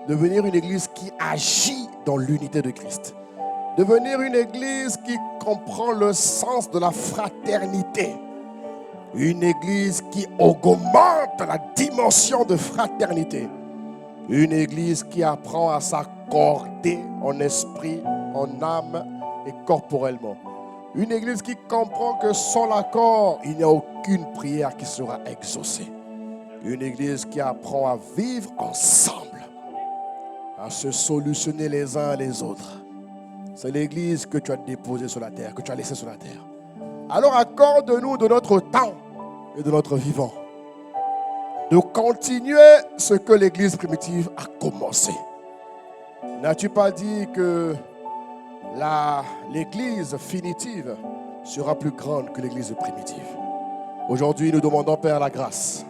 De devenir une église qui agit dans l'unité de Christ. Devenir une église qui comprend le sens de la fraternité. Une église qui augmente la dimension de fraternité. Une église qui apprend à s'accorder en esprit, en âme et corporellement. Une église qui comprend que sans l'accord, il n'y a aucune prière qui sera exaucée. Une église qui apprend à vivre ensemble, à se solutionner les uns les autres. C'est l'église que tu as déposée sur la terre, que tu as laissée sur la terre. Alors accorde-nous de notre temps et de notre vivant de continuer ce que l'église primitive a commencé. N'as-tu pas dit que l'église finitive sera plus grande que l'église primitive. Aujourd'hui, nous demandons, Père, la grâce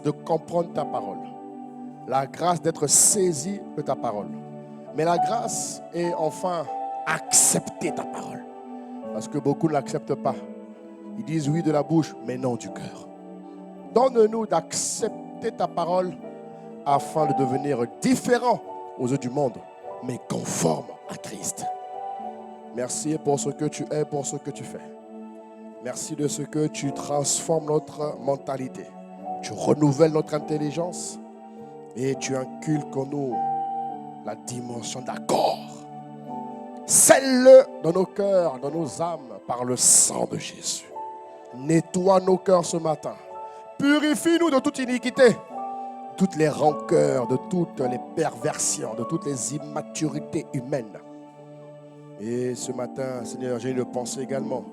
de comprendre ta parole, la grâce d'être saisi de ta parole, mais la grâce est enfin accepter ta parole, parce que beaucoup ne l'acceptent pas. Ils disent oui de la bouche, mais non du cœur. Donne-nous d'accepter ta parole afin de devenir différent aux yeux du monde, mais conforme à Christ. Merci pour ce que tu es, pour ce que tu fais. Merci de ce que tu transformes notre mentalité. Tu renouvelles notre intelligence et tu inculques en nous la dimension d'accord. Scelle-le dans nos cœurs, dans nos âmes, par le sang de Jésus. Nettoie nos cœurs ce matin. Purifie-nous de toute iniquité, toutes les rancœurs, de toutes les perversions, de toutes les immaturités humaines. Et ce matin, Seigneur, j'ai une pensée également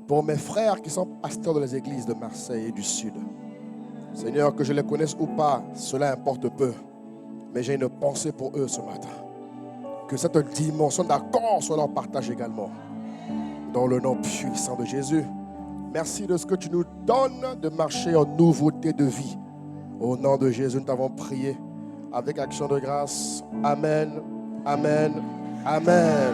pour mes frères qui sont pasteurs de les églises de Marseille et du Sud. Seigneur, que je les connaisse ou pas, cela importe peu. Mais j'ai une pensée pour eux ce matin. Que cette dimension d'accord soit leur partage également. Dans le nom puissant de Jésus. Merci de ce que tu nous donnes de marcher en nouveauté de vie. Au nom de Jésus, nous t'avons prié avec action de grâce. Amen, amen, amen.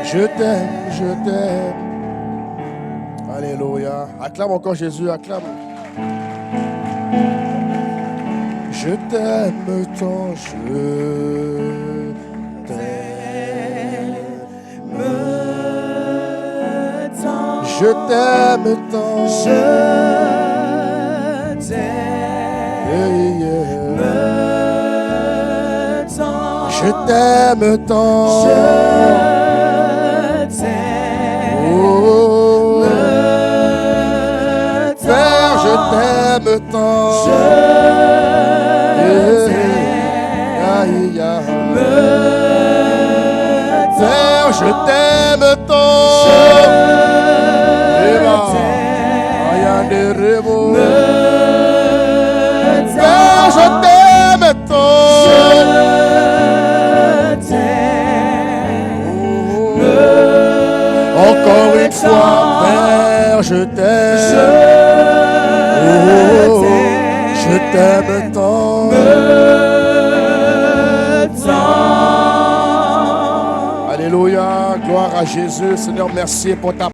Je t'aime, je t'aime. Alléluia. Acclame encore Jésus, acclame. Je t'aime tant, je t'aime tant. Je t'aime tant, je t'aime tant. Je t'aime tant. Père, je t'aime tant. Père, je t'aime tant. Père, je t'aime tant. Encore une fois, Père, je t'aime. Je t'aime tant. Alléluia, gloire à Jésus. Seigneur, merci pour ta